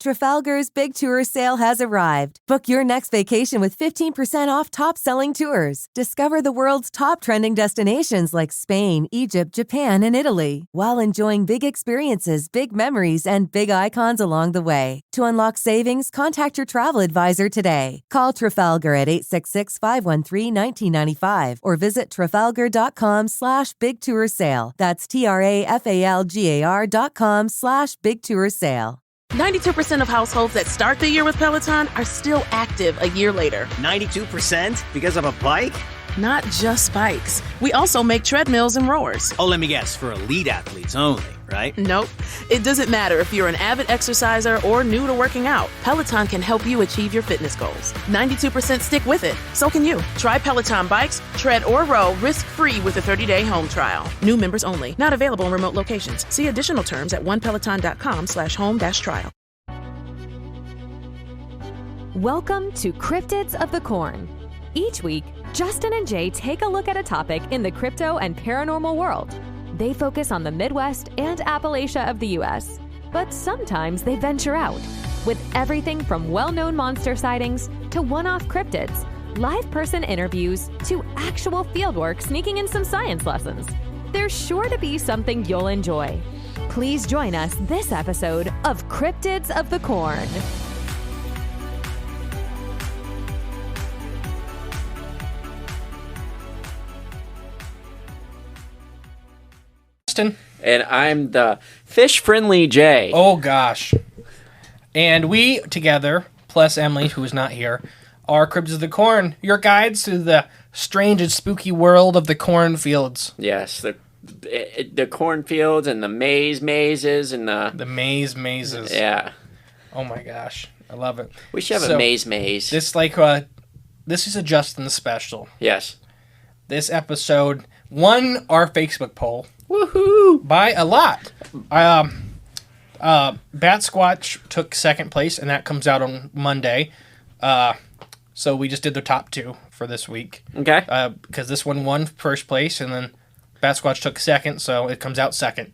Trafalgar's Big Tour Sale has arrived. Book your next vacation with 15% off top-selling tours. Discover the world's top trending destinations like Spain, Egypt, Japan, and Italy, while enjoying big experiences, big memories, and big icons along the way. To unlock savings, contact your travel advisor today. Call Trafalgar at 866-513-1995 or visit trafalgar.com/Big Tour Sale. That's TRAFALGAR.com/Big Tour Sale. 92% of households that start the year with Peloton are still active a year later. 92% because of a bike? Not just bikes. We also make treadmills and rowers. Oh, let me guess, for elite athletes only, right? Nope. It doesn't matter if you're an avid exerciser or new to working out. Peloton can help you achieve your fitness goals. 92% stick with it. So can you. Try Peloton bikes, tread, or row risk-free with a 30-day home trial. New members only. Not available in remote locations. See additional terms at onepeloton.com/home-trial. Welcome to Cryptids of the Corn. Each week, Justin and Jay take a look at a topic in the crypto and paranormal world. They focus on the Midwest and Appalachia of the U.S., but sometimes they venture out with everything from well-known monster sightings to one-off cryptids, live person interviews to actual fieldwork sneaking in some science lessons. There's sure to be something you'll enjoy. Please join us this episode of Cryptids of the Corn. And I'm the fish-friendly Jay. Oh, gosh. And we, together, plus Emily, who is not here, are Cryptids of the Corn, your guides to the strange and spooky world of the cornfields. Yes, the cornfields and the mazes and the... The mazes. Yeah. Oh, my gosh. I love it. We should have a maze. This is a Justin special. Yes. This episode won our Facebook poll. Woohoo! By a lot. Bat Squatch took second place, and that comes out on Monday. So we just did the top two for this week. Okay. Because this one won first place, and then Bat Squatch took second, so it comes out second,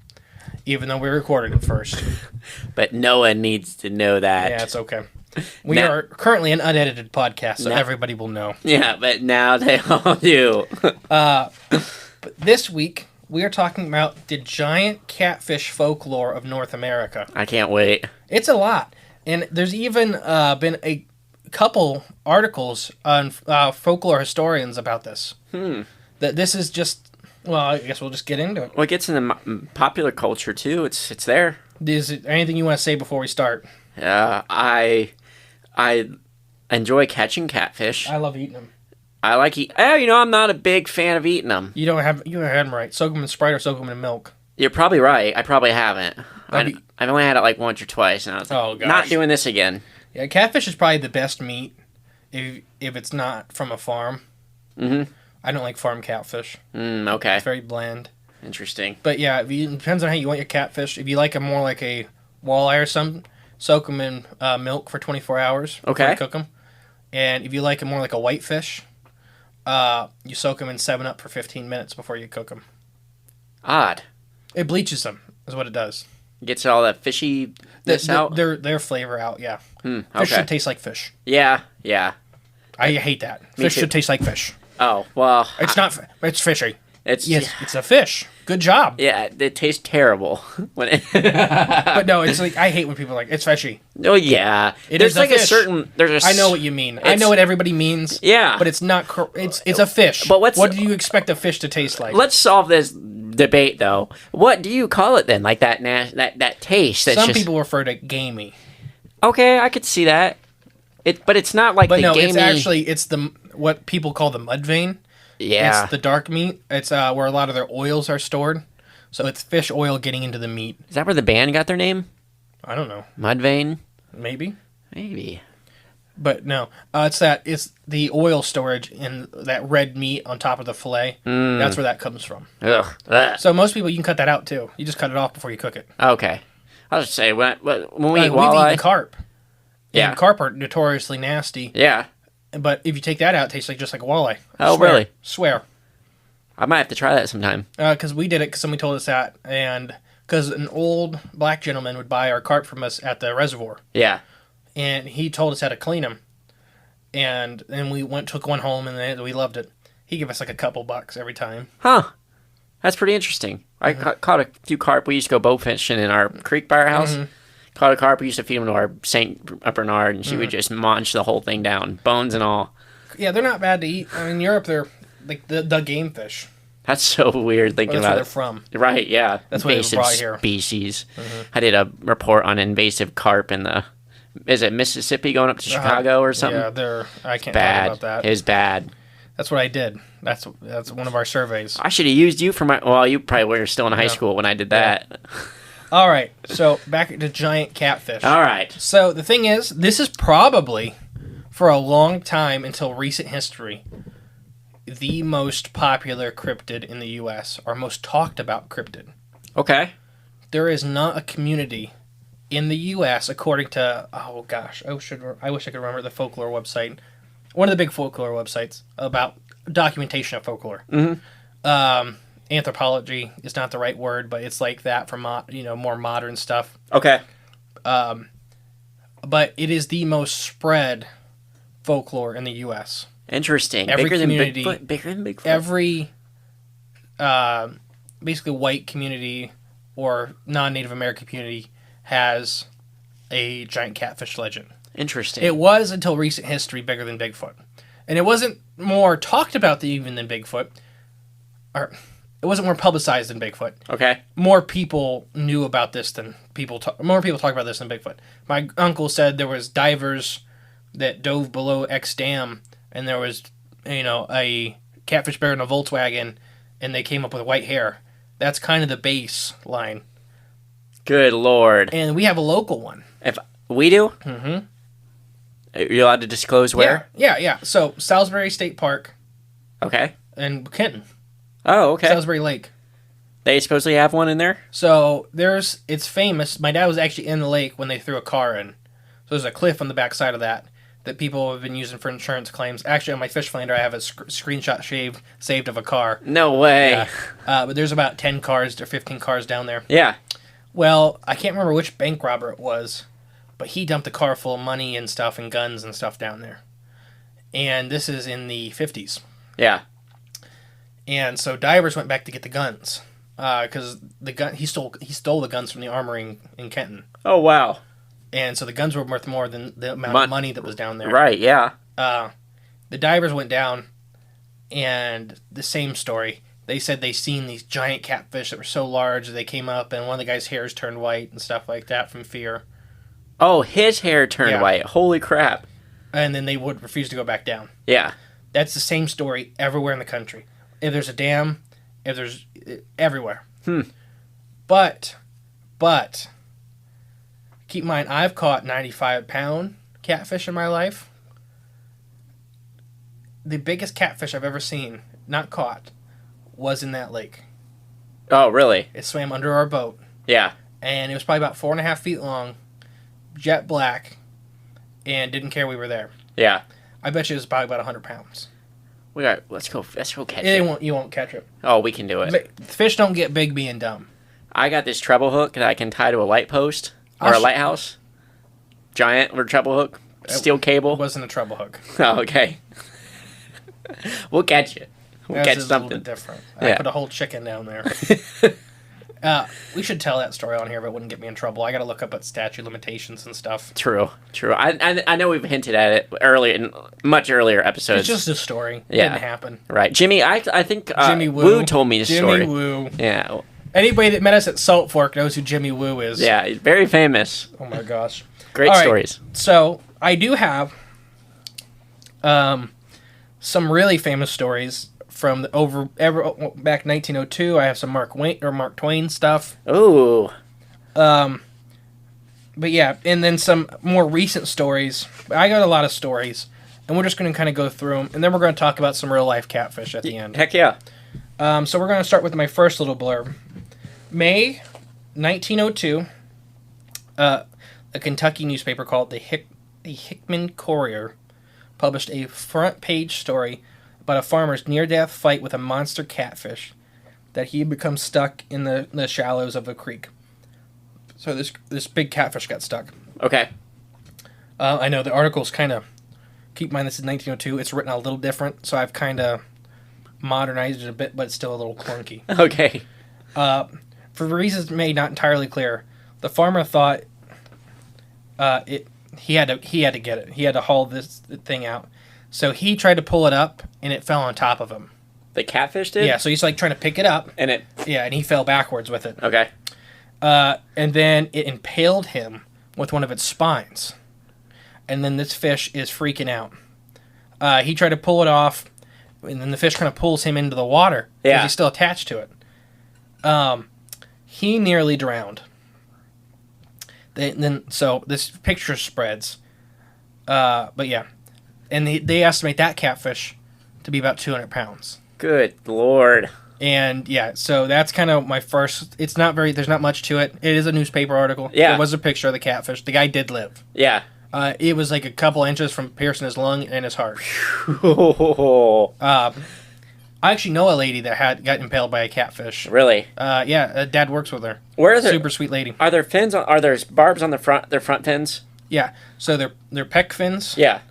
even though we recorded it first. But no one needs to know that. Yeah, it's okay. We are currently an unedited podcast, so everybody will know. Yeah, but now they all do. But this week, we are talking about the giant catfish folklore of North America. I can't wait. It's a lot. And there's even been a couple articles on folklore historians about this. That this is just, well, I guess we'll just get into it. Well, it gets in the popular culture, too. It's there. Is there anything you want to say before we start? I enjoy catching catfish. I love eating them. I like I'm not a big fan of eating them. You haven't had them right. Soak them in Sprite or soak them in milk. You're probably right. I probably haven't. I've only had it like once or twice, and I was like, not doing this again. Yeah, catfish is probably the best meat if it's not from a farm. Mm-hmm. I don't like farm catfish. Okay. It's very bland. Interesting. But yeah, it depends on how you want your catfish. If you like them more like a walleye or something, soak them in milk for 24 hours before you cook them. And if you like them more like a whitefish, you soak them in 7-Up for 15 minutes before you cook them. Odd. It bleaches them, is what it does. Gets all that fishy out? Their flavor out, yeah. Okay. Fish should taste like fish. Yeah. I hate that. Fish should taste like fish. Oh, well. It's not. It's fishy. It's a fish. Good job. Yeah, it tastes terrible. But no, it's like, I hate when people are like, it's fishy. Oh, yeah. There's like fish. I know what you mean. I know what everybody means. Yeah. But it's not, it's a fish. But what do you expect a fish to taste like? Let's solve this debate, though. What do you call it then? Like that taste? Some people refer to gamey. Okay, I could see that. But it's not like gamey. It's actually, it's what people call the mud vein. Yeah. It's the dark meat. It's where a lot of their oils are stored. So it's fish oil getting into the meat. Is that where the band got their name? I don't know. Mudvayne? Maybe. But no, it's the oil storage in that red meat on top of the fillet. That's where that comes from. Ugh. So most people, you can cut that out too. You just cut it off before you cook it. Okay. I was just saying, when we eat we've walleye... eaten carp. Yeah. And carp are notoriously nasty. Yeah. But if you take that out, it tastes just like a walleye. Oh, Swear. I might have to try that sometime. Because we did it because somebody told us that, and because an old black gentleman would buy our carp from us at the reservoir. Yeah. And he told us how to clean them. And then we took one home, and we loved it. He gave us like a couple bucks every time. Huh. That's pretty interesting. I caught a few carp. We used to go bow fishing in our creek by our house. Caught a carp. We used to feed them to our St. Bernard, and she would just munch the whole thing down, bones and all. Yeah, they're not bad to eat. I mean, in Europe, they're like the game fish. That's so weird thinking about it. That's where they're from. Right, yeah. That's what they brought here. Species. I did a report on invasive carp in the... Is it Mississippi going up to Chicago or something? Yeah, I can't talk about that. It was bad. That's what I did. That's one of our surveys. I should have used you for my... Well, you probably were still in high school when I did that. Yeah. All right, so back to giant catfish. All right. So the thing is, this is probably, for a long time until recent history, the most popular cryptid in the U.S., or most talked about cryptid. Okay. There is not a community in the U.S., according to, oh gosh, I wish I could remember the folklore website, one of the big folklore websites about documentation of folklore. Anthropology is not the right word, but it's like that for more modern stuff. Okay. But it is the most spread folklore in the U.S. Interesting. Bigger than Bigfoot. Every basically white community or non-Native American community has a giant catfish legend. Interesting. It was, until recent history, bigger than Bigfoot. And it wasn't more talked about even than Bigfoot. Or it wasn't more publicized than Bigfoot. Okay. More people knew about this than more people talk about this than Bigfoot. My uncle said there was divers that dove below X Dam, and there was, a catfish bear in a Volkswagen, and they came up with white hair. That's kind of the baseline. Good Lord. And we have a local one. If we do? Mm-hmm. Are you allowed to disclose where? Yeah. So, Salisbury State Park. Okay. And Kenton. Oh, okay. Salisbury Lake. They supposedly have one in there? So, it's famous. My dad was actually in the lake when they threw a car in. So, there's a cliff on the back side of that people have been using for insurance claims. Actually, on my fish finder, I have a screenshot saved of a car. No way. Yeah. But there's about 10 cars or 15 cars down there. Yeah. Well, I can't remember which bank robber it was, but he dumped a car full of money and stuff and guns and stuff down there. And this is in the 50s. Yeah. And so divers went back to get the guns because he stole the guns from the armory in Kenton. Oh, wow. And so the guns were worth more than the amount of money that was down there. Right, yeah. The divers went down, and the same story. They said they seen these giant catfish that were so large that they came up, and one of the guy's hairs turned white and stuff like that from fear. Oh, his hair turned white. Holy crap. And then they would refuse to go back down. Yeah. That's the same story everywhere in the country. If there's a dam, everywhere. But, keep in mind, I've caught 95-pound catfish in my life. The biggest catfish I've ever seen, not caught, was in that lake. Oh, really? It swam under our boat. Yeah. And it was probably about 4.5 feet long, jet black, and didn't care we were there. Yeah. I bet you it was probably about 100 pounds. Let's go catch it. You won't catch it. Oh, we can do it. Fish don't get big being dumb. I got this treble hook that I can tie to a light post or a lighthouse. Giant or treble hook. Steel cable. It wasn't a treble hook. Oh, okay. We'll catch it. We'll catch something. A little bit different. I put a whole chicken down there. We should tell that story on here, but it wouldn't get me in trouble. I got to look up at statute limitations and stuff. True. I know we've hinted at it earlier in much earlier episodes. It's just a story. It didn't happen. Right, Jimmy. I think Jimmy Woo told me the story. Jimmy Woo. Yeah. Anybody that met us at Salt Fork knows who Jimmy Woo is. Yeah, he's very famous. Oh my gosh. Great stories. So I do have some really famous stories from back 1902. I have some Mark Twain stuff. Ooh. But yeah, and then some more recent stories. I got a lot of stories, and we're just going to kind of go through them, and then we're going to talk about some real life catfish at the end. Heck yeah. So we're going to start with my first little blurb. May 1902, a Kentucky newspaper called the Hickman Courier published a front page story about a farmer's near-death fight with a monster catfish that he had become stuck in the shallows of a creek. So this big catfish got stuck. Okay. I know the article's kind of, keep in mind this is 1902, it's written a little different, so I've kind of modernized it a bit, but it's still a little clunky. Okay. For reasons made not entirely clear, the farmer thought he had to get it. He had to haul this thing out. So he tried to pull it up, and it fell on top of him. The catfish did? Yeah, so he's like trying to pick it up. And and he fell backwards with it. Okay. And then it impaled him with one of its spines. And then this fish is freaking out. He tried to pull it off, and then the fish kind of pulls him into the water because he's still attached to it. He nearly drowned. So this picture spreads. But yeah. And they estimate that catfish to be about 200 pounds. Good Lord. And yeah, so that's kind of my first. There's not much to it. It is a newspaper article. Yeah. There was a picture of the catfish. The guy did live. Yeah. It was like a couple inches from piercing his lung and his heart. I actually know a lady that got impaled by a catfish. Really? Yeah, Dad works with her. Where are there? Super sweet lady. Are there fins? Are there barbs on their front fins? Yeah. So they're pec fins. Yeah.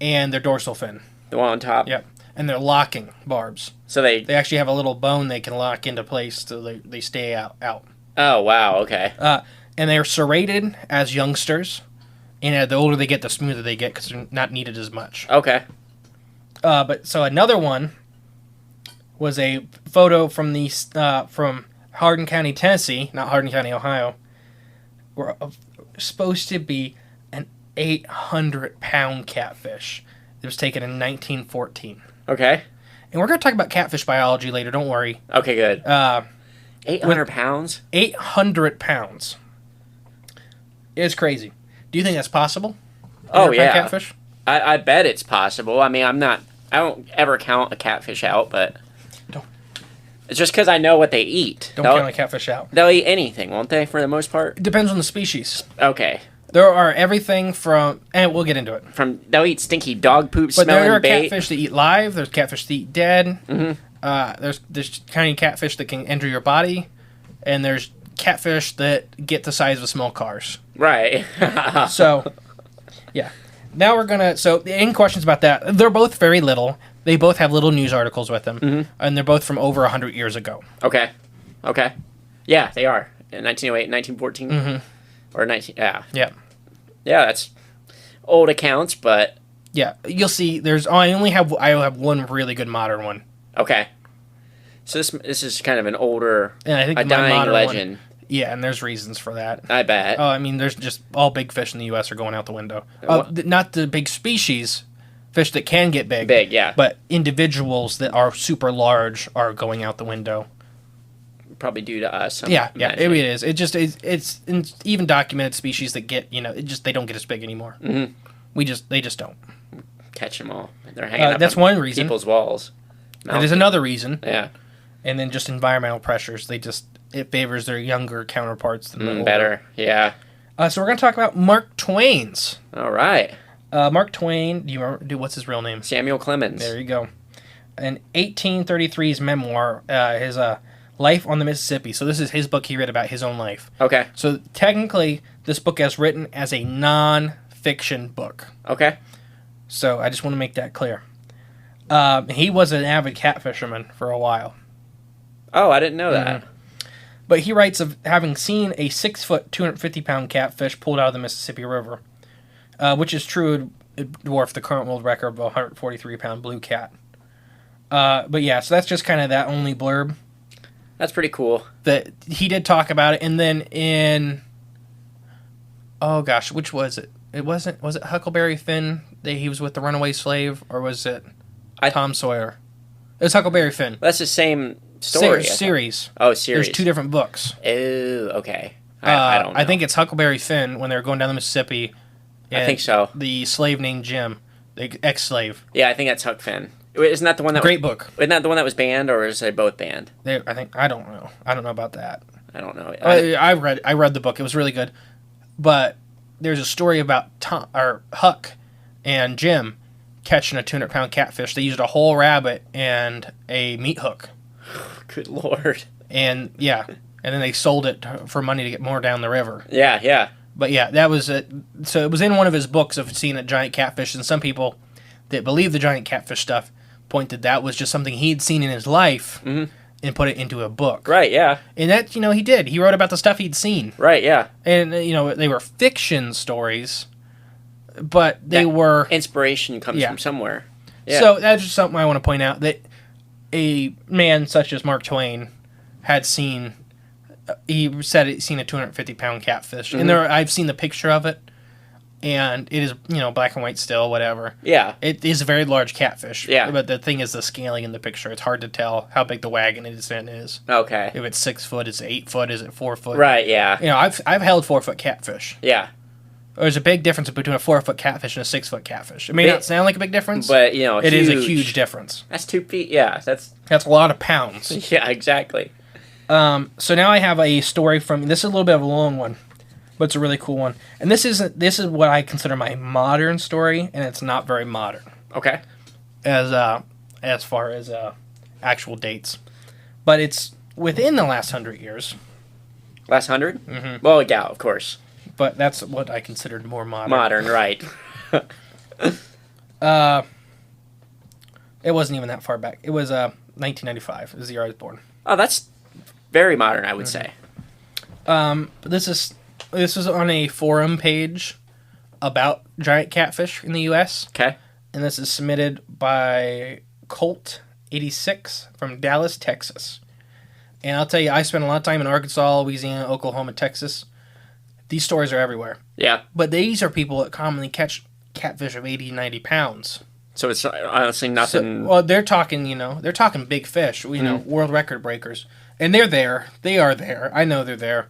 And their dorsal fin. The one on top. Yep. And they're locking barbs. So they actually have a little bone they can lock into place so they stay out. Oh wow. Okay. And they're serrated as youngsters. And the older they get, the smoother they get because they're not needed as much. Okay. But so another one was a photo from from Hardin County, Tennessee, not Hardin County, Ohio, where supposed to be an 800-pound catfish. It was taken in 1914. Okay. And we're going to talk about catfish biology later. Don't worry. Okay, good. 800 pounds? 800 pounds. It's crazy. Do you think that's possible? Oh, yeah. Catfish? I bet it's possible. I mean, I don't ever count a catfish out, but it's just because I know what they eat. Don't count a catfish out. They'll eat anything, won't they, for the most part? It depends on the species. Okay. There are everything from, and we'll get into it. They'll eat stinky dog poop but smelling there are bait. Catfish that eat live. There's catfish that eat dead. Mm-hmm. There's tiny catfish that can enter your body, and there's catfish that get the size of small cars. Right. So, yeah. Now we're gonna. So, any questions about that? They're both very little. They both have little news articles with them, and they're both from over 100 years ago. Okay. Yeah, they are. In 1908, 1914, or 19. Yeah. Yeah. Yeah, that's old accounts, but yeah, you'll see. I have one really good modern one. Okay. So this is kind of an older, and I think a dying legend. One, yeah, and there's reasons for that. I bet. Oh, I mean, there's just all big fish in the U.S. are going out the window. Not the big species, fish that can get big. Big, yeah. But individuals that are super large are going out the window. Probably due to us. Yeah, it is. It's even documented species that get, they don't get as big anymore. Mm-hmm. They just don't catch them all. They're hanging up. That's one reason. People's walls. There's another reason. Yeah. And then just environmental pressures. It favors their younger counterparts than the older. Better. Yeah. So we're going to talk about Mark Twain's. All right. Mark Twain. Do you remember? What's his real name? Samuel Clemens. There you go. In 1833's memoir, his Life on the Mississippi. So this is his book he read about his own life. Okay. So technically, this book is written as a non-fiction book. Okay. So I just want to make that clear. He was an avid catfisherman for a while. Oh, I didn't know that. But he writes of having seen a 6-foot, 250-pound catfish pulled out of the Mississippi River, which is true. It dwarfed the current world record of a 143-pound blue cat. But yeah, so that's just kind of that only blurb. That's pretty cool. That he did talk about it, and then in which was it? Was it Huckleberry Finn that he was with the runaway slave, or was it Tom Sawyer? It was Huckleberry Finn. That's the same story. Series. Oh, series. There's 2 different books. Oh, okay. I don't know. I think it's Huckleberry Finn when they were going down the Mississippi. I think so. The slave named Jim, the ex-slave. Yeah, I think that's Huck Finn. Isn't that the one that Great book. Isn't that the one that was banned, or is they both banned? I don't know. I don't know about that. I don't know. I read the book. It was really good. But there's a story about Huck and Jim catching a 200-pound catfish. They used a whole rabbit and a meat hook. Good Lord. And yeah, and then they sold it for money to get more down the river. Yeah, yeah. But yeah, that was it. So it was in one of his books of seeing a giant catfish, and some people that believe the giant catfish stuff pointed that was just something he'd seen in his life and put it into a book. Right, yeah. And that, he did. He wrote about the stuff he'd seen. Right, yeah. And, they were fiction stories, but they were... Inspiration comes from somewhere. Yeah. So that's just something I want to point out, that a man such as Mark Twain had seen... He said he'd seen a 250-pound catfish. And I've seen the picture of it, and it is, black and white still, whatever. Yeah. It is a very large catfish. Yeah. But the thing is the scaling in the picture. It's hard to tell how big the wagon is. Okay. If it's 6 foot, is it 8 foot, is it 4 foot? Right, yeah. I've held 4-foot catfish. Yeah. There's a big difference between a 4-foot catfish and a 6-foot catfish. It may not sound like a big difference, but it is a huge difference. That's 2 feet. Yeah, that's a lot of pounds. Yeah, exactly. So now I have a story from. This is a little bit of a long one, but it's a really cool one. And this is what I consider my modern story, and it's not very modern. Okay. As far as actual dates, but it's within the last 100 years. Last 100? Mm-hmm. Well, yeah, of course. But that's what I considered more modern. Modern, right. It wasn't even that far back. It was 1995 is the year I was born. Oh, that's very modern, I would say. This was on a forum page about giant catfish in the U.S. Okay. And this is submitted by Colt86 from Dallas, Texas. And I'll tell you, I spent a lot of time in Arkansas, Louisiana, Oklahoma, Texas. These stories are everywhere. Yeah. But these are people that commonly catch catfish of 80, 90 pounds. So it's honestly nothing... Well, they're talking, they're talking big fish, world record breakers. And they're there. They are there. I know they're there.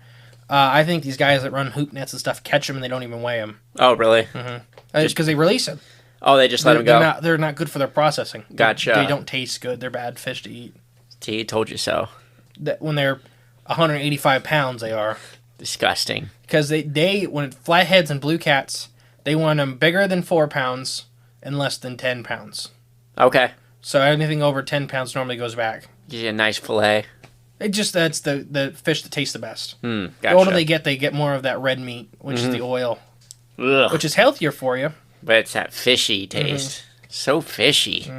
I think these guys that run hoop nets and stuff catch them and they don't even weigh them. Oh, really? Mm-hmm. Just because they release them. Oh, they just let them go? They're not good for their processing. Gotcha. They don't taste good. They're bad fish to eat. T told you so. When they're 185 pounds, they are. Disgusting. Because when flatheads and blue cats, they want them bigger than 4 pounds and less than 10 pounds. Okay. So anything over 10 pounds normally goes back. Gives you a nice fillet. That's the fish that tastes the best. Gotcha. The older they get more of that red meat, which is the oil. Ugh. Which is healthier for you. But it's that fishy taste. So fishy.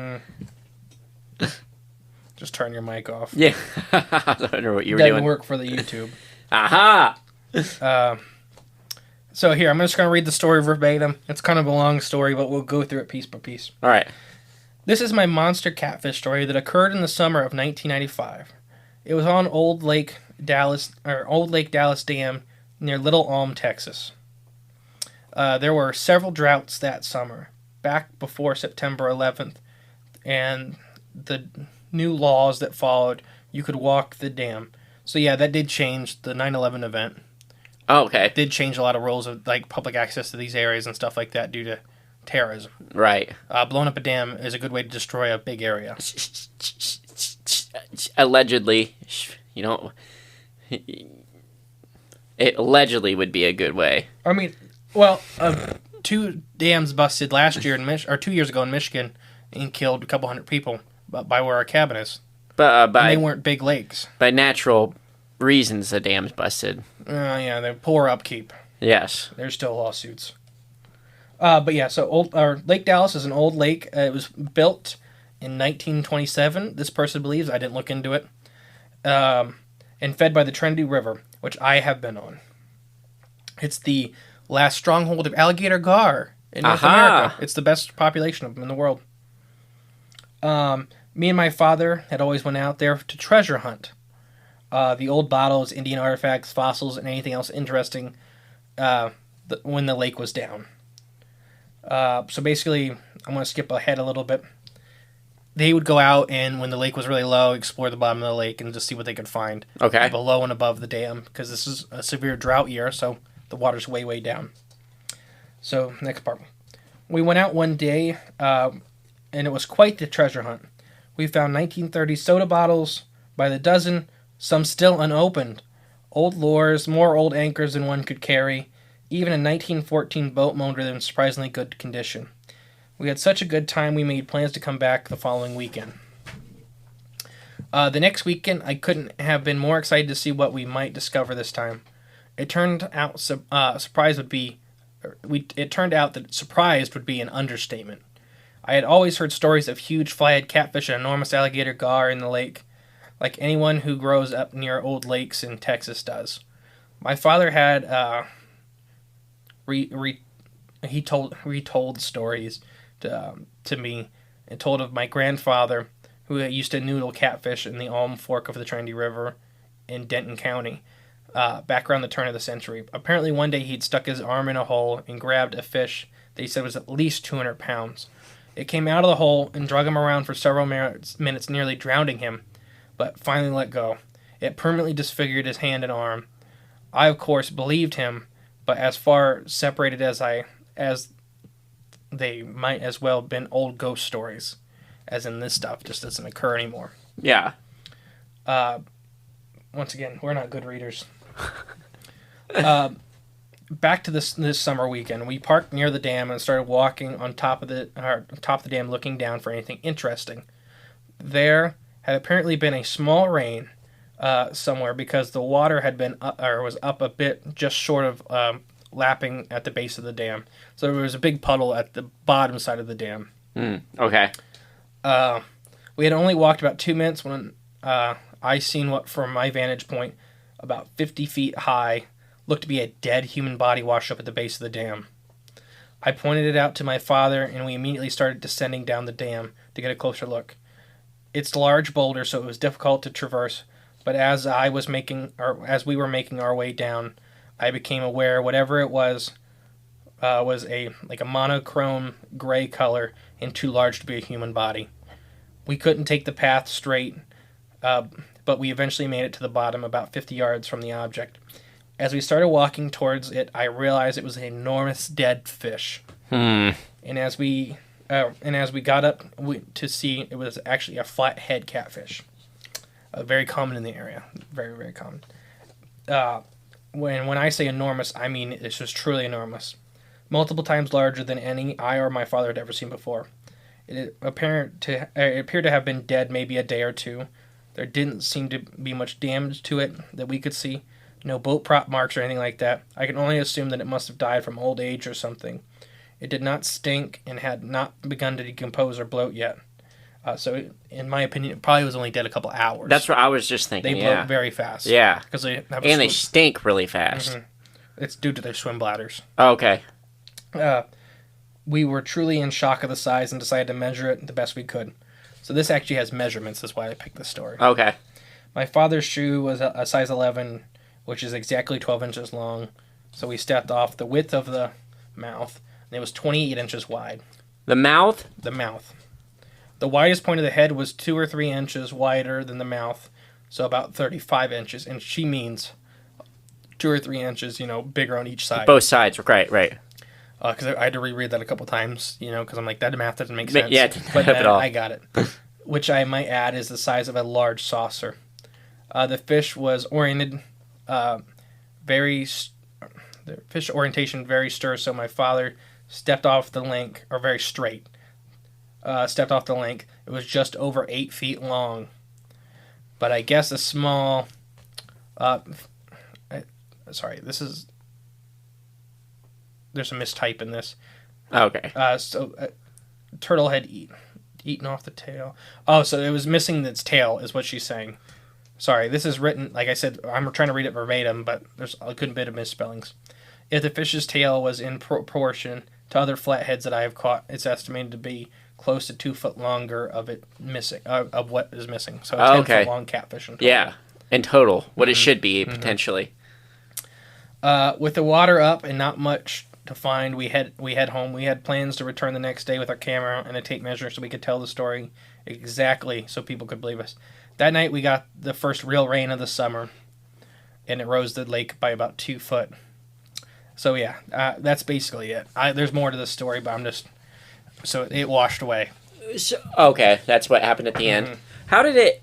Just turn your mic off. Yeah. I don't know what you were doing. Doesn't work for the YouTube. Aha! So here, I'm just going to read the story verbatim. It's kind of a long story, but we'll go through it piece by piece. All right. This is my monster catfish story that occurred in the summer of 1995. It was on Old Lake Dallas Dam near Little Ulm, Texas. There were several droughts that summer, back before September 11th, and the new laws that followed, you could walk the dam. So yeah, that did change the 9/11 event. Oh, okay. It did change a lot of rules of public access to these areas and stuff like that due to terrorism. Right. Blowing up a dam is a good way to destroy a big area. Allegedly, it allegedly would be a good way. I mean, well, 2 dams busted last year 2 years ago in Michigan and killed a couple hundred people by where our cabin is. But and they weren't big lakes. By natural reasons, the dam's busted. Yeah, they're poor upkeep. Yes. There's still lawsuits. But yeah, so Lake Dallas is an old lake. It was built in 1927. This person believes. I didn't look into it. And fed by the Trinity River, which I have been on. It's the last stronghold of alligator gar in North America. It's the best population of them in the world. Me and my father had always went out there to treasure hunt. The old bottles, Indian artifacts, fossils, and anything else interesting when the lake was down. So basically, I'm going to skip ahead a little bit. They would go out and, when the lake was really low, explore the bottom of the lake and just see what they could find. Okay. Below and above the dam, because this is a severe drought year, so the water's way, way down. So, next part. We went out one day, and it was quite the treasure hunt. We found 1930 soda bottles by the dozen, some still unopened. Old lures, more old anchors than one could carry. Even a 1914 boat motor in surprisingly good condition. We had such a good time we made plans to come back the following weekend. The next weekend, I couldn't have been more excited to see what we might discover this time. It turned out It turned out that surprised would be an understatement. I had always heard stories of huge flathead catfish and enormous alligator gar in the lake, like anyone who grows up near old lakes in Texas does. My father had retold stories to me, and told of my grandfather who used to noodle catfish in the Alm Fork of the Trinity River in Denton County, back around the turn of the century. Apparently one day he'd stuck his arm in a hole and grabbed a fish that he said was at least 200 pounds. It came out of the hole and drug him around for several minutes, nearly drowning him, but finally let go. It permanently disfigured his hand and arm. I, of course, believed him, but as far separated as they might as well have been old ghost stories, as in this stuff just doesn't occur anymore. Yeah. Once again, we're not good readers. Back to this summer weekend, we parked near the dam and started walking on top of the dam, looking down for anything interesting. There had apparently been a small rain somewhere, because the water had been was up a bit, just short of lapping at the base of the dam. So there was a big puddle at the bottom side of the dam. Okay. We had only walked about 2 minutes when I seen what, from my vantage point, about 50 feet high, looked to be a dead human body washed up at the base of the dam. I pointed it out to my father, and we immediately started descending down the dam to get a closer look. It's a large boulder, so it was difficult to traverse, but as we were making our way down, I became aware whatever it was a monochrome gray color and too large to be a human body. We couldn't take the path straight, but we eventually made it to the bottom, about 50 yards from the object. As we started walking towards it, I realized it was an enormous dead fish. And as we got up to see, it was actually a flathead catfish. Very common in the area. Very, very common. When I say enormous, I mean this was truly enormous. Multiple times larger than any I or my father had ever seen before. It appeared to have been dead maybe a day or two. There didn't seem to be much damage to it that we could see. No boat prop marks or anything like that. I can only assume that it must have died from old age or something. It did not stink and had not begun to decompose or bloat yet. So, in my opinion, it probably was only dead a couple hours. That's what I was just thinking. They bloat very fast. Yeah. Because they stink really fast. Mm-hmm. It's due to their swim bladders. Oh, okay. We were truly in shock of the size and decided to measure it the best we could. So this actually has measurements. That's why I picked this story. Okay. My father's shoe was a size 11, which is exactly 12 inches long. So we stepped off the width of the mouth, and it was 28 inches wide. The mouth? The mouth. The widest point of the head was 2 or 3 inches wider than the mouth, so about 35 inches. And she means 2 or 3 inches, bigger on each side. Both sides, right. Because I had to reread that a couple times, because I'm like, that math doesn't make sense. Yeah, but at all. I got it. Which I might add is the size of a large saucer. The fish was oriented the fish orientation very stir, so my father stepped off the link, or very straight. Stepped off the link. It was just over 8 feet long. But I guess a small... There's a mistype in this. Okay. Turtle had eaten off the tail. Oh, so it was missing its tail, is what she's saying. Sorry, this is written, like I said, I'm trying to read it verbatim, but there's a good bit of misspellings. If the fish's tail was in proportion to other flatheads that I have caught, it's estimated to be close to 2 foot longer of what is missing. So a 10 foot long catfish in total. Yeah, in total. What it should be, potentially. With the water up and not much to find, we head home. We had plans to return the next day with our camera and a tape measure so we could tell the story exactly so people could believe us. That night we got the first real rain of the summer, and it rose the lake by about 2 foot. So yeah, that's basically it. There's more to this story, but so it washed away. Okay, that's what happened at the end. How did it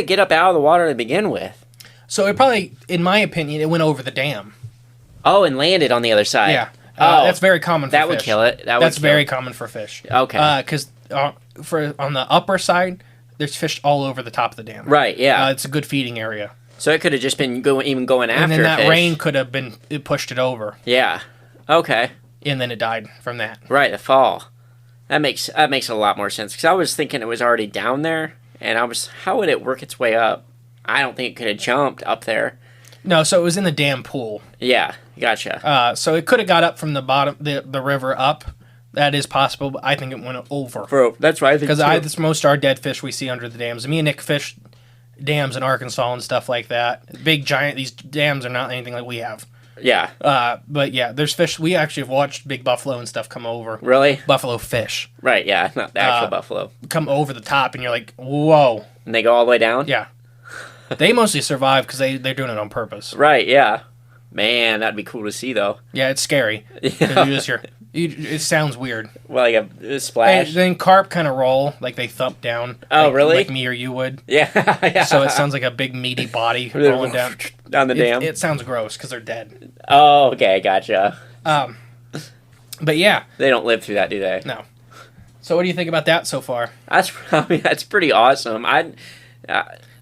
get up out of the water to begin with? So it probably, in my opinion, it went over the dam. Oh, and landed on the other side. Yeah. That's very common for fish. That would kill it. That's very common for fish. Okay. Because on the upper side, there's fish all over the top of the dam. Right, yeah. It's a good feeding area. So it could have just been going after And then that fish. rain could have it pushed it over. Yeah. Okay. And then it died from that. Right, the fall. That makes a lot more sense. Because I was thinking it was already down there, and how would it work its way up? I don't think it could have jumped up there. No, so it was in the dam pool. Yeah, gotcha. So it could have got up from the bottom, the river up. That is possible, but I think it went over. That's right. Because most of our dead fish we see under the dams. Me and Nick fish dams in Arkansas and stuff like that. Big, giant, these dams are not anything like we have. Yeah. But yeah, there's fish. We actually have watched big buffalo and stuff come over. Really? Buffalo fish. Right, yeah, not the actual buffalo. Come over the top, and you're like, whoa. And they go all the way down? Yeah. They mostly survive because they're doing it on purpose. Right, yeah. Man, that'd be cool to see, though. Yeah, it's scary. Yeah. You just hear, it sounds weird. Well, like a splash. And then carp kind of roll, like they thump down. Oh, like, really? Like me or you would. Yeah, yeah. So it sounds like a big meaty body rolling down. Down the dam? It sounds gross because they're dead. Oh, okay, gotcha. But yeah. They don't live through that, do they? No. So what do you think about that so far? That's pretty awesome.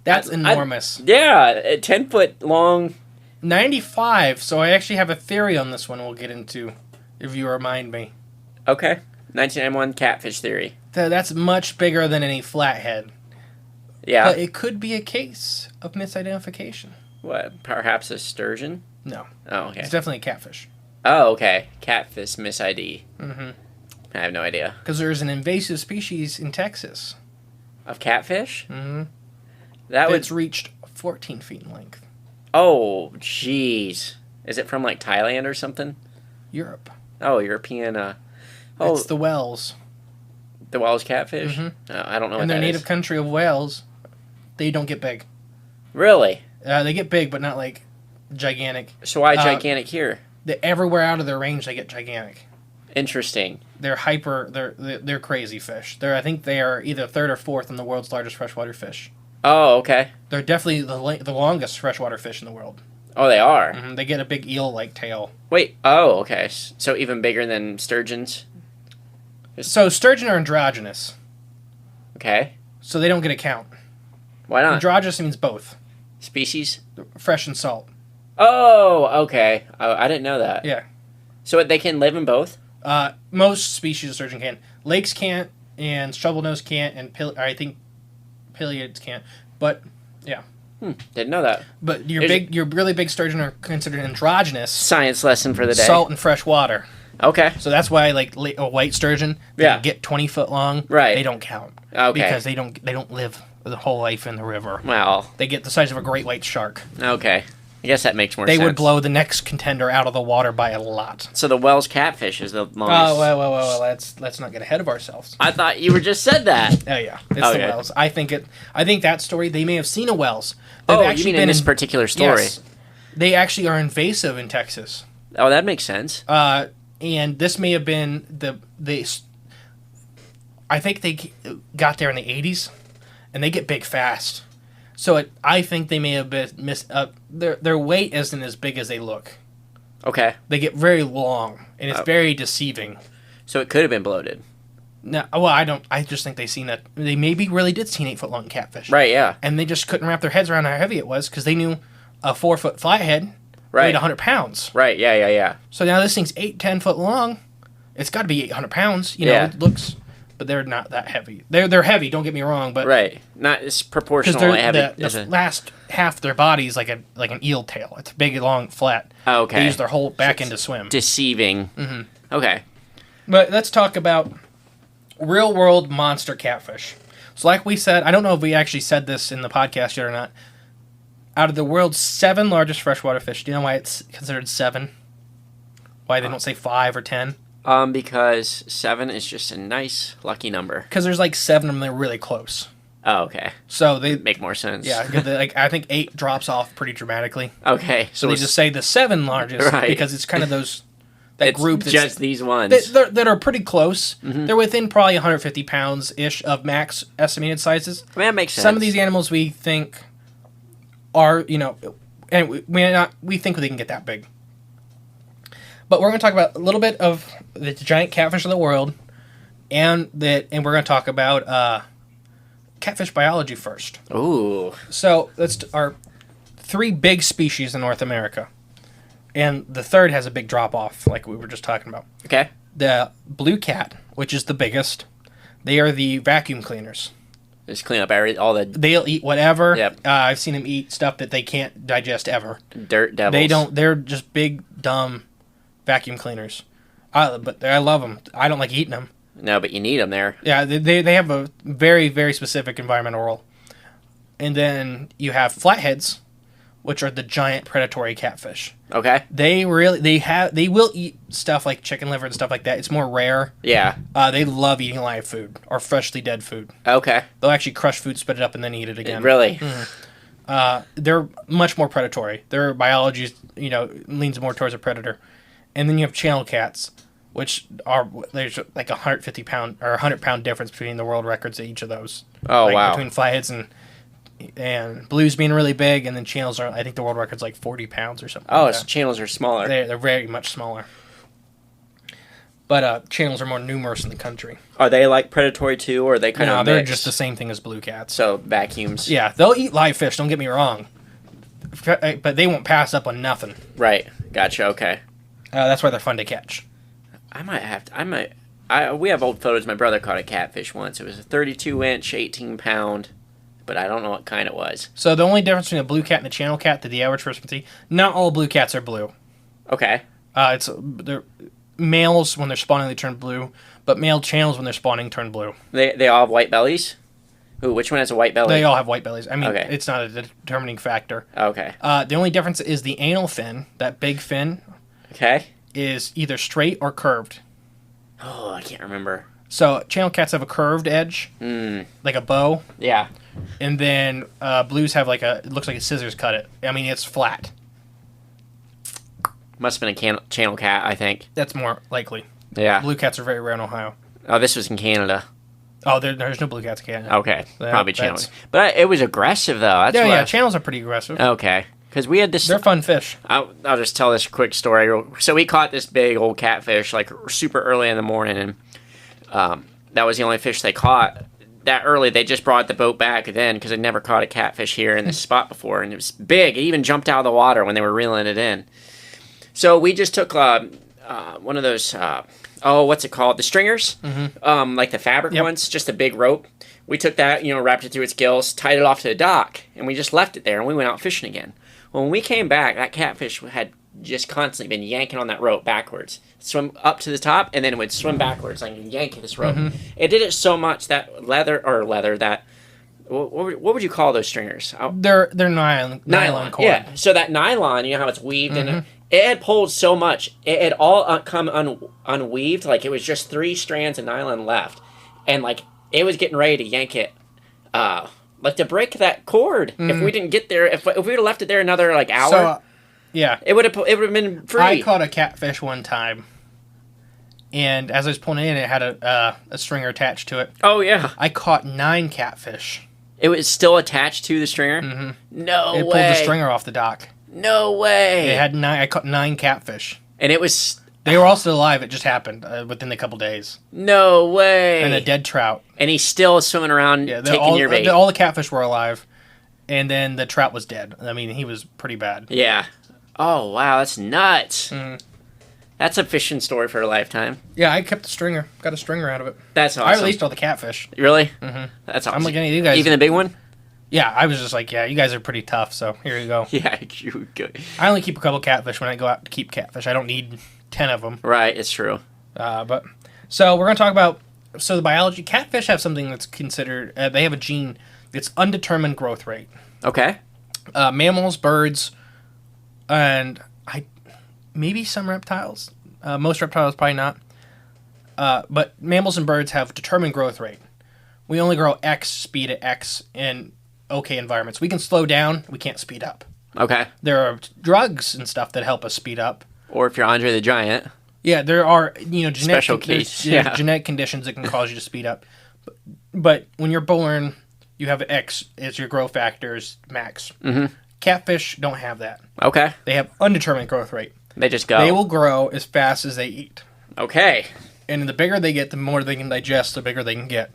That's enormous. Yeah, a 10-foot long. 95. So I actually have a theory on this one we'll get into if you remind me. Okay. 1991 catfish theory. That's much bigger than any flathead. Yeah. But it could be a case of misidentification. What? Perhaps a sturgeon? No. Oh, okay. It's definitely a catfish. Oh, okay. Catfish mis-ID. Mm-hmm. I have no idea. Because there's an invasive species in Texas. Of catfish? Mm-hmm. It's reached 14 feet in length. Oh, jeez. Is it from, like, Thailand or something? Europe. Oh, European, It's the Wales. The Wales catfish? Mm-hmm. I don't know what in that their is. native country of Wales, they don't get big. Really? They get big, but not, like, gigantic. So why gigantic here? Everywhere out of their range, they get gigantic. Interesting. They're they're crazy fish. I think they are either third or fourth in the world's largest freshwater fish. Oh, okay. They're definitely the longest freshwater fish in the world. Oh, they are? Mm-hmm. They get a big eel-like tail. Wait, oh, okay. So even bigger than sturgeons? So sturgeon are androgynous. Okay. So they don't get a count. Why not? Androgynous means both. Species? Fresh and salt. Oh, okay. Oh, I didn't know that. Yeah. So they can live in both? Most species of sturgeon can. Lakes can't, and shovelnose can't, and I think pileates can't. But yeah. Didn't know that. But your really big sturgeon are considered androgynous. Science lesson for the day. Salt and fresh water. Okay. So that's why like a white sturgeon, they get 20 foot long. Right. They don't count. Okay. Because they don't live the whole life in the river. Well. They get the size of a great white shark. Okay. I guess that makes more sense. They would blow the next contender out of the water by a lot. So the Wells catfish is the longest. Oh, well, let's not get ahead of ourselves. I thought you were just said that. Oh yeah, it's the Wells. I think that story, they may have seen a Wells. You mean in this particular story? Yes. They actually are invasive in Texas. Oh, that makes sense. And this may have been I think they got there in the 80s, and they get big fast. So I think they may have been their weight isn't as big as they look. Okay. They get very long, and it's very deceiving. So it could have been bloated. No, well, I don't. I just think they maybe really did see an 8 foot long catfish. Right. Yeah. And they just couldn't wrap their heads around how heavy it was because they knew a 4 foot flathead weighed 100 pounds. Right. Yeah. So now this thing's 10 foot long. It's got to be 800 pounds. You know, it looks. But they're not that heavy. They're heavy. Don't get me wrong, but not as proportionally heavy. The last half of their body is like an eel tail. It's big, long, flat. Oh, okay. They use their whole back end to swim. Deceiving. Mm-hmm. Okay. But let's talk about real world monster catfish. So, like we said, I don't know if we actually said this in the podcast yet or not. Out of the world's 7 largest freshwater fish, do you know why it's considered 7? Why they don't say 5 or 10? Because 7 is just a nice, lucky number. Because there's like 7 of them that are really close. Oh, okay. So they make more sense. Yeah, I think 8 drops off pretty dramatically. Okay. So they just say the 7 largest because it's kind of that group that's just these ones. That are pretty close. Mm-hmm. They're within probably 150 pounds-ish of max estimated sizes. I mean, that makes sense. Some of these animals we think are, and we think they can get that big. But we're going to talk about a little bit of the giant catfish of the world, and we're going to talk about catfish biology first. Ooh. So our 3 big species in North America, and the third has a big drop off, like we were just talking about. Okay. The blue cat, which is the biggest, they are the vacuum cleaners. Just clean up all the They'll eat whatever. Yep. I've seen them eat stuff that they can't digest ever. dirt devils. They're just big, dumb vacuum cleaners. But I love them. I don't like eating them. No, but you need them there. Yeah, they have a very, very specific environmental role. And then you have flatheads, which are the giant predatory catfish. Okay. They will eat stuff like chicken liver and stuff like that. It's more rare. Yeah. They love eating live food or freshly dead food. Okay. They'll actually crush food, spit it up, and then eat it again. Really? They're much more predatory. Their biology, leans more towards a predator. And then you have channel cats, which there's like 150-pound or 100-pound difference between the world records of each of those. Oh, wow. Between flatheads and blues being really big, and then channels I think the world record's like 40 pounds or something. Oh, like so channels are smaller. They're very much smaller. But channels are more numerous in the country. Are they like predatory too, or are they kind of they're mixed? just the same thing as blue cats. So vacuums. Yeah, they'll eat live fish, don't get me wrong. But they won't pass up on nothing. Right. Gotcha. Okay. That's why they're fun to catch. We have old photos. My brother caught a catfish once. It was a 32-inch, 18-pound, but I don't know what kind it was. So the only difference between a blue cat and a channel cat that the average person can see, not all blue cats are blue. Okay. They're males, when they're spawning, they turn blue, but male channels, when they're spawning, turn blue. They all have white bellies? Ooh, which one has a white belly? They all have white bellies. I mean, Okay. It's not a determining factor. Okay. The only difference is the anal fin, that big fin, Okay. is either straight or curved. Oh, I can't remember. So channel cats have a curved edge, like a bow, Yeah. and then blues have it looks like a scissors cut it. I mean, it's flat. Must have been a channel cat, I think. That's more likely. Yeah. Blue cats are very rare in Ohio. Oh, this was in Canada. Oh, there's no blue cats in Canada. Okay. Yeah, Probably channel. But it was aggressive, though. That's Yeah, channels are pretty aggressive. Okay. Because we had this... They're fun fish. I'll just tell this quick story. So we caught this big old catfish like super early in the morning, and that was the only fish they caught that early. They just brought the boat back then because they'd never caught a catfish here in this spot before, and it was big. It even jumped out of the water when they were reeling it in. So we just took one of those, what's it called? The stringers, like the fabric ones, just a big rope. We took that, wrapped it through its gills, tied it off to the dock, and we just left it there, and we went out fishing again. When we came back, that catfish had just constantly been yanking on that rope backwards. Swim up to the top, and then it would swim backwards, like yank this rope. It did it so much that what would you call those stringers? They're nylon cord. Yeah, so that nylon, you know how it's weaved, and it had pulled so much, it had all come unweaved, like it was just 3 strands of nylon left, and like it was getting ready to yank it, like to break that cord. If we didn't get there, if we would have left it there another like hour, So, yeah, it would have been free. I caught a catfish one time, and as I was pulling it in, it had a stringer attached to it. Oh yeah, I caught 9 catfish. it was still attached to the stringer. No way. It pulled the stringer off the dock. No way. It had 9. I caught 9 catfish. And it was. They were all still alive. It just happened within a couple days. No way. And a dead trout. And he's still swimming around taking your bait. All the catfish were alive, and then the trout was dead. I mean, he was pretty bad. Yeah. Oh, wow. That's nuts. That's a fishing story for a lifetime. Yeah, I kept the stringer. Got a stringer out of it. That's awesome. I released all the catfish. Really? That's awesome. I'm like any of you guys. Even the big one? Yeah, I was just like, yeah, you guys are pretty tough, so here you go. Yeah, you good. I only keep a couple catfish when I go out to keep catfish. I don't need 10 of them. Right, it's true. So we're going to talk about the biology. Catfish have something that's considered, they have a gene that's undetermined growth rate. Okay. Mammals, birds, and maybe some reptiles. Most reptiles probably not. But mammals and birds have determined growth rate. We only grow X speed at X in okay environments. We can slow down. We can't speed up. Okay. There are drugs and stuff that help us speed up. Or if you're Andre the Giant. Yeah, there are Special case. Yeah. Genetic conditions that can cause you to speed up. But when you're born, you have X as your growth factors max. Catfish don't have that. Okay. They have undetermined growth rate. They just go. They will grow as fast as they eat. Okay. And the bigger they get, the more they can digest, the bigger they can get.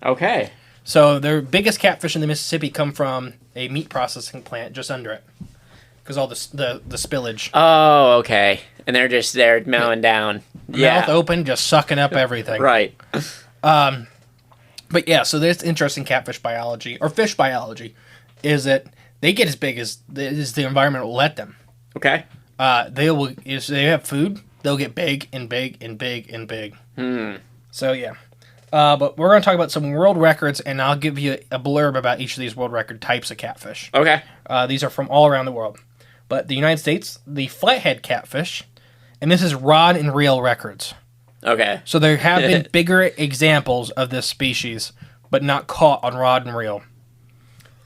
Okay. So their biggest catfish in the Mississippi come from a meat processing plant just under it, because all the spillage. Oh, okay. And they're just there mowing down. Mouth open, just sucking up everything. Right. But yeah, so there's interesting catfish biology, or fish biology, is that they get as big as the environment will let them. Okay. If they have food, they'll get big and big and big and big. So yeah. But we're going to talk about some world records, and I'll give you a blurb about each of these world record types of catfish. Okay. These are from all around the world. But the United States, the flathead catfish, and this is rod and reel records. Okay. So there have been bigger examples of this species, but not caught on rod and reel.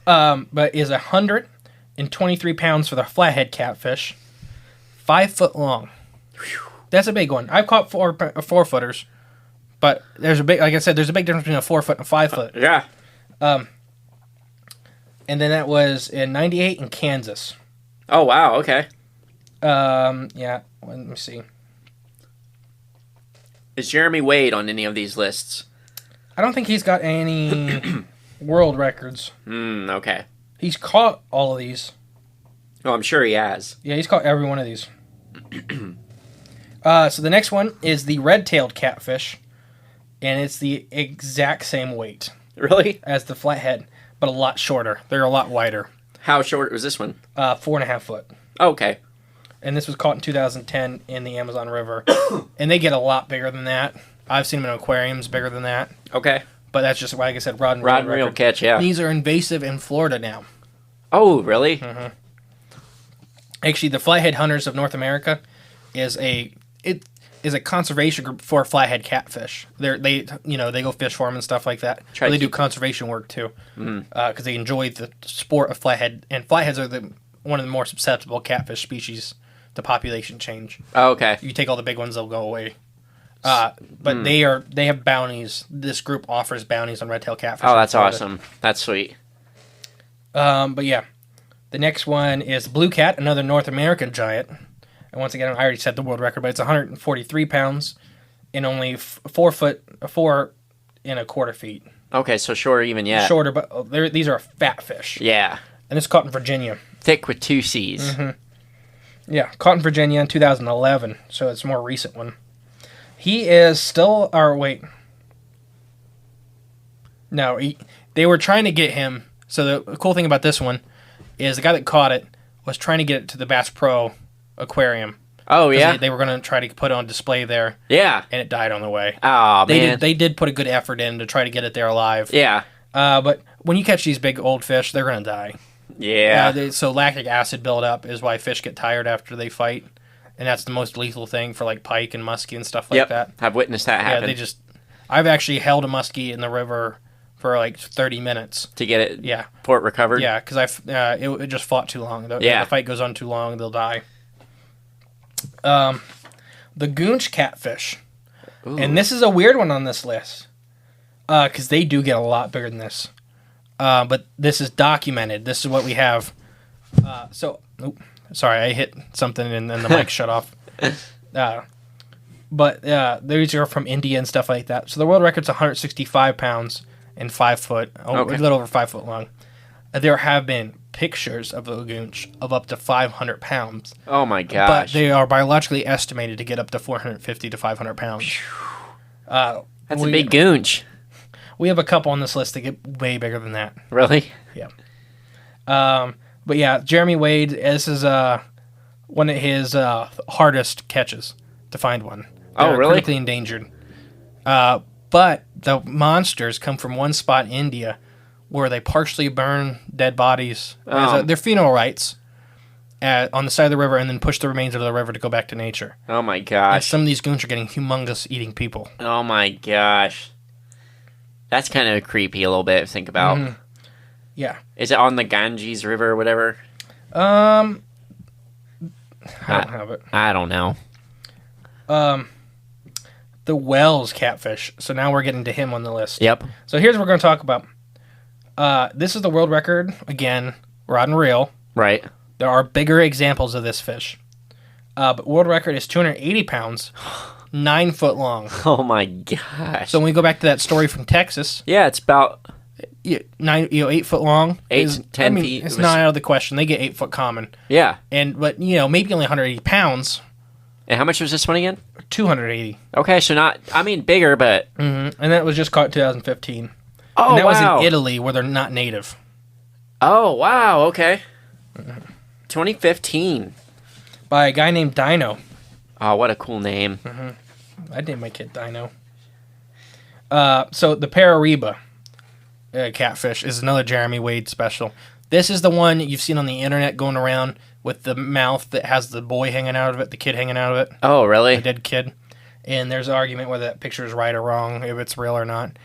But is 123 pounds for the flathead catfish, 5 foot long. That's a big one. I've caught 4-footers, but there's a big, like I said, there's a big difference between a 4 foot and a 5 foot. Yeah. And then that was in '98 in Kansas. Oh wow. Okay. Yeah. Let me see. Is Jeremy Wade on any of these lists? I don't think he's got any world records. Okay. He's caught all of these. Oh, I'm sure he has. Yeah, he's caught every one of these. So the next one is the red-tailed catfish, and it's the exact same weight Really? as the flathead, but a lot shorter. They're a lot wider. How short was this one? 4.5 foot. Okay. And this was caught in 2010 in the Amazon River. And they get a lot bigger than that. I've seen them in aquariums bigger than that. Okay. But that's just, like I said, rod and reel. Rod and reel catch, yeah. These are invasive in Florida now. Oh, really? Mm-hmm. Actually, the Flathead Hunters of North America is a conservation group for flathead catfish. They go fish for them and stuff like that. They do conservation work too, because they enjoy the sport of flathead. And flatheads are one of the more susceptible catfish species to population change. Oh, okay. You take all the big ones, they'll go away. But they have bounties. This group offers bounties on red-tailed catfish. Oh, that's awesome. That's sweet. But yeah, the next one is blue cat, another North American giant. And once again, I already said the world record, but it's 143 pounds and only 4 and a quarter feet. Okay, so shorter even yet. Shorter, but these are fat fish. Yeah. And it's caught in Virginia. Thick with 2 C's. Mm-hmm. Yeah, caught in Virginia in 2011, so it's a more recent one. He is still, No, they were trying to get him. So the cool thing about this one is the guy that caught it was trying to get it to the Bass Pro Aquarium. Oh, yeah? They were going to try to put it on display there. Yeah. And it died on the way. Oh, man. They did put a good effort in to try to get it there alive. Yeah. But when you catch these big old fish, they're going to die. Yeah. So lactic acid buildup is why fish get tired after they fight. And that's the most lethal thing for like pike and muskie and stuff like that. I've witnessed that happen. Yeah, I've actually held a muskie in the river for like 30 minutes. To get it port recovered? Yeah, because it just fought too long. The fight goes on too long, they'll die. The goonch catfish. Ooh. And this is a weird one on this list. Because they do get a lot bigger than this. But this is documented. This is what we have. Sorry, I hit something and then the mic shut off. But these are from India and stuff like that. So the world record's 165 pounds and 5 foot, a little over 5 foot long. There have been pictures of the goonch of up to 500 pounds. Oh my gosh. But they are biologically estimated to get up to 450 to 500 pounds. That's a big goonch. We have a couple on this list that get way bigger than that. Really? Yeah. But yeah, Jeremy Wade, this is one of his hardest catches to find one. They're really? Critically endangered. But the monsters come from one spot in India where they partially burn dead bodies. Their funeral rites on the side of the river and then push the remains of the river to go back to nature. Oh my gosh. And some of these goons are getting humongous eating people. Oh my gosh. That's kind of creepy a little bit to think about. Mm-hmm. Yeah. Is it on the Ganges River or whatever? I don't have it. I don't know. The Wells catfish. So now we're getting to him on the list. Yep. So here's what we're going to talk about. This is the world record. Again, rod and reel. Right. There are bigger examples of this fish. But world record is 280 pounds, 9 foot long. Oh my gosh. So when we go back to that story from Texas. Yeah, it's about 8 foot long. 8 to 10 feet. It's not out of the question. They get 8 foot common. Yeah. But maybe only 180 pounds. And how much was this one again? 280. Okay, so bigger, but... Mm-hmm. And that was just caught in 2015. Oh, and that was wow. in Italy, where they're not native. Oh, wow, okay. 2015. By a guy named Dino. Oh, what a cool name. Mm-hmm. I'd name my kid Dino. So the Parariba catfish is another Jeremy Wade special. This is the one you've seen on the internet going around with the mouth that has the boy hanging out of it, the kid hanging out of it. Oh, really? The dead kid. And there's an argument whether that picture is right or wrong, if it's real or not.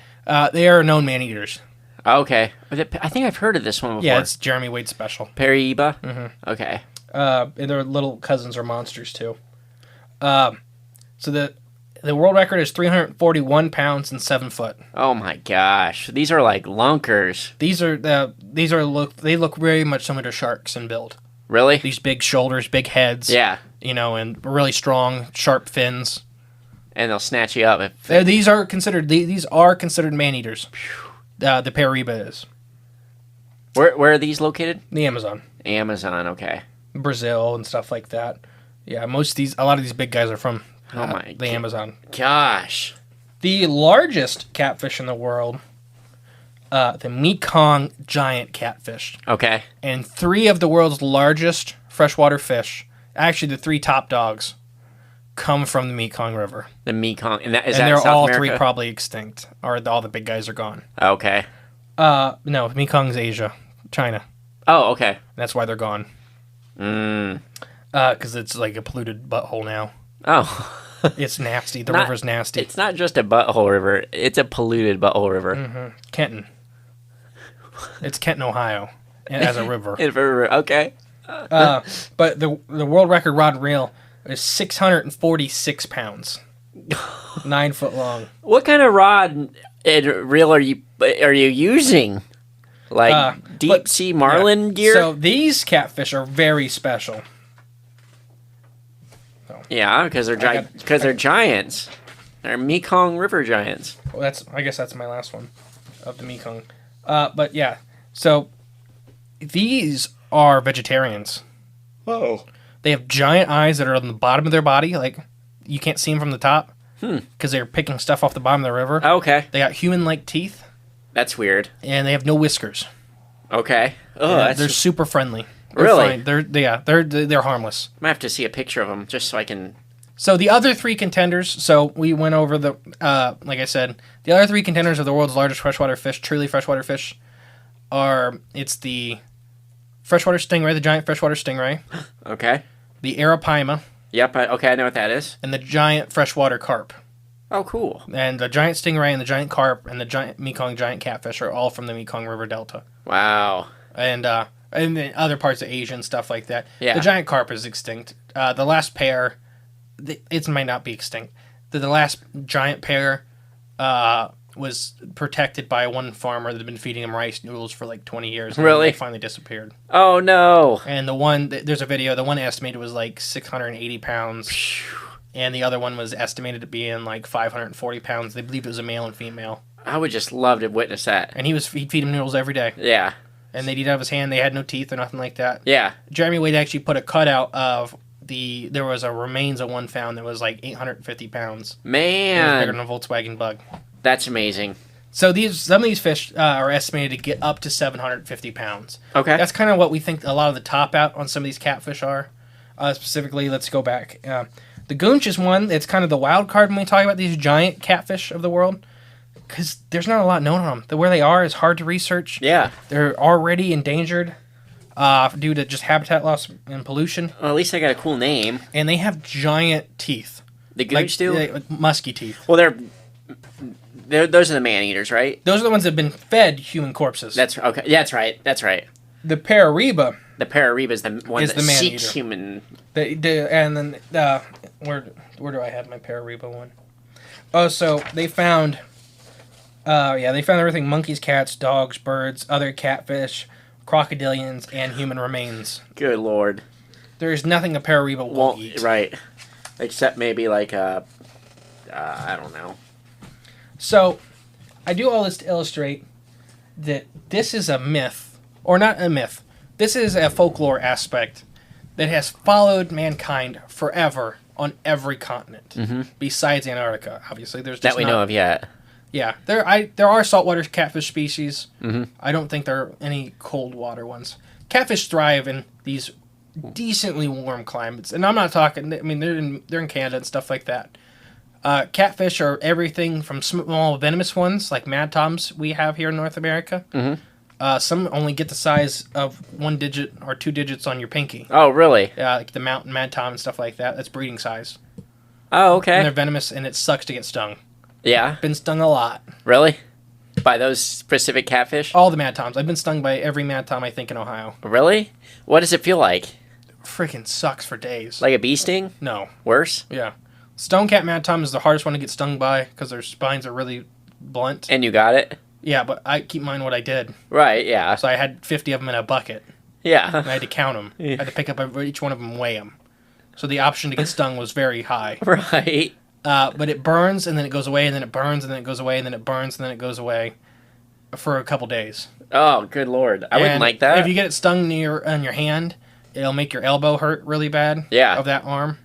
They are known man-eaters. Okay. I think I've heard of this one before. Yeah, it's Jeremy Wade special. Parariba? Mm-hmm. Okay. And their little cousins are monsters, too. So the world record is 341 pounds and 7 foot. Oh my gosh, these are like lunkers. They look very much similar to sharks in build. Really? These big shoulders, big heads. Yeah. And really strong, sharp fins. And they'll snatch you up. These are considered man eaters. The Parariba is. Where are these located? The Amazon. Amazon, okay. Brazil and stuff like that. Yeah, a lot of these big guys are from the Amazon. Gosh. The largest catfish in the world, the Mekong giant catfish. Okay. And 3 of the world's largest freshwater fish, actually the 3 top dogs, come from the Mekong River. The Mekong, and they're South all America? 3 probably extinct, or all the big guys are gone. Okay. No, Mekong's Asia, China. Oh, okay. That's why they're gone. Because it's like a polluted butthole now. Oh. It's nasty. The river's nasty. It's not just a butthole river. It's a polluted butthole river. Mm-hmm. Kenton. It's Kenton, Ohio, as a river. Okay. But the world record rod and reel is 646 pounds. 9 foot long. What kind of rod and reel are you using? Like deep sea marlin gear? So these catfish are very special. Yeah, because they're giants. They're Mekong River giants. Well, I guess that's my last one of the Mekong. But yeah, so these are vegetarians. Oh. They have giant eyes that are on the bottom of their body, like you can't see them from the top, because they're picking stuff off the bottom of the river. Okay. They got human-like teeth. That's weird. And they have no whiskers. Okay. Oh, they're super friendly. Really? They're harmless. I might have to see a picture of them just so I can. So the other 3 contenders. So we went over like I said, the other 3 contenders of the world's largest freshwater fish, truly freshwater fish, it's the freshwater stingray, the giant freshwater stingray. Okay. The arapaima. Yep. Okay, I know what that is. And the giant freshwater carp. Oh, cool. And the giant stingray and the giant carp and the giant Mekong giant catfish are all from the Mekong River Delta. Wow. And then other parts of Asia and stuff like that. Yeah. The giant carp is extinct. The last pair, it might not be extinct. The last giant pair was protected by one farmer that had been feeding them rice noodles for like 20 years. And really? They finally disappeared. Oh, no. And there's a video, the one estimated was like 680 pounds. And the other one was estimated to be in like 540 pounds. They believed it was a male and female. I would just love to witness that. And he'd feed him noodles every day. Yeah. And they'd eat out of his hand. They had no teeth or nothing like that. Yeah. Jeremy Wade actually put a cutout of there was a remains of one found that was like 850 pounds. Man. It was bigger than a Volkswagen Bug. That's amazing. So some of these fish are estimated to get up to 750 pounds. Okay. That's kind of what we think a lot of the top out on some of these catfish are. Specifically, let's go back. The goonch is one that's kind of the wild card when we talk about these giant catfish of the world. Because there's not a lot known on them. Where they are is hard to research. Yeah. They're already endangered due to just habitat loss and pollution. Well, at least they got a cool name. And they have giant teeth. The goonch do? Like musky teeth. Well, those are the man-eaters, right? Those are the ones that have been fed human corpses. That's okay. Yeah, that's right. The Parariba. The Parariba is the one that seeks human. And then where do I have my Parariba one? Oh, so they found. They found everything: monkeys, cats, dogs, birds, other catfish, crocodilians, and human remains. Good Lord. There is nothing a Parariba won't eat. Right. Except maybe like I don't know. So, I do all this to illustrate that this is a myth, or not a myth. This is a folklore aspect that has followed mankind forever on every continent, besides Antarctica. Obviously, there's just that we know of yet. Yeah, there are saltwater catfish species. I don't think there are any cold water ones. Catfish thrive in these decently warm climates, and I'm not talking. I mean, they're in Canada and stuff like that. Catfish are everything from small venomous ones like mad toms we have here in North America. Some only get the size of 1 digit or 2 digits on your pinky. Oh, really? Yeah, like the mountain mad tom and stuff like that. That's breeding size. Oh, okay. And they're venomous, and it sucks to get stung. Yeah? Been stung a lot. Really? By those specific catfish? All the mad toms. I've been stung by every mad tom, I think, in Ohio. Really? What does it feel like? Freaking sucks for days. Like a bee sting? No. Worse? Yeah. Stonecat mad tom is the hardest one to get stung by because their spines are really blunt. And you got it? Yeah, but I keep in mind what I did. Right, yeah. So I had 50 of them in a bucket. Yeah. And I had to count them. I had to pick up each one of them and weigh them. So the option to get stung was very high. Right. But it burns, and then it goes away, and then it burns, and then it goes away, and then it burns, and then it goes away for a couple days. Oh, good lord. I wouldn't like that. If you get it stung on your hand, it'll make your elbow hurt really bad. Yeah. Of that arm.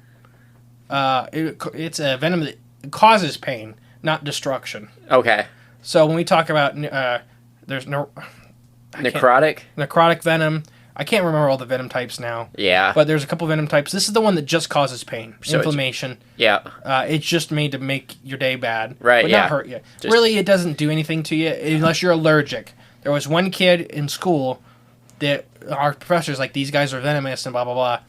It's a venom that causes pain, not destruction. Okay. So when we talk about there's Necrotic? Necrotic venom. I can't remember all the venom types now. Yeah. But there's a couple venom types. This is the one that just causes pain, so inflammation. Yeah. It's just made to make your day bad. Right, but yeah. not hurt you. Really, it doesn't do anything to you unless you're allergic. There was one kid in school that our professor's like, these guys are venomous and blah, blah, blah.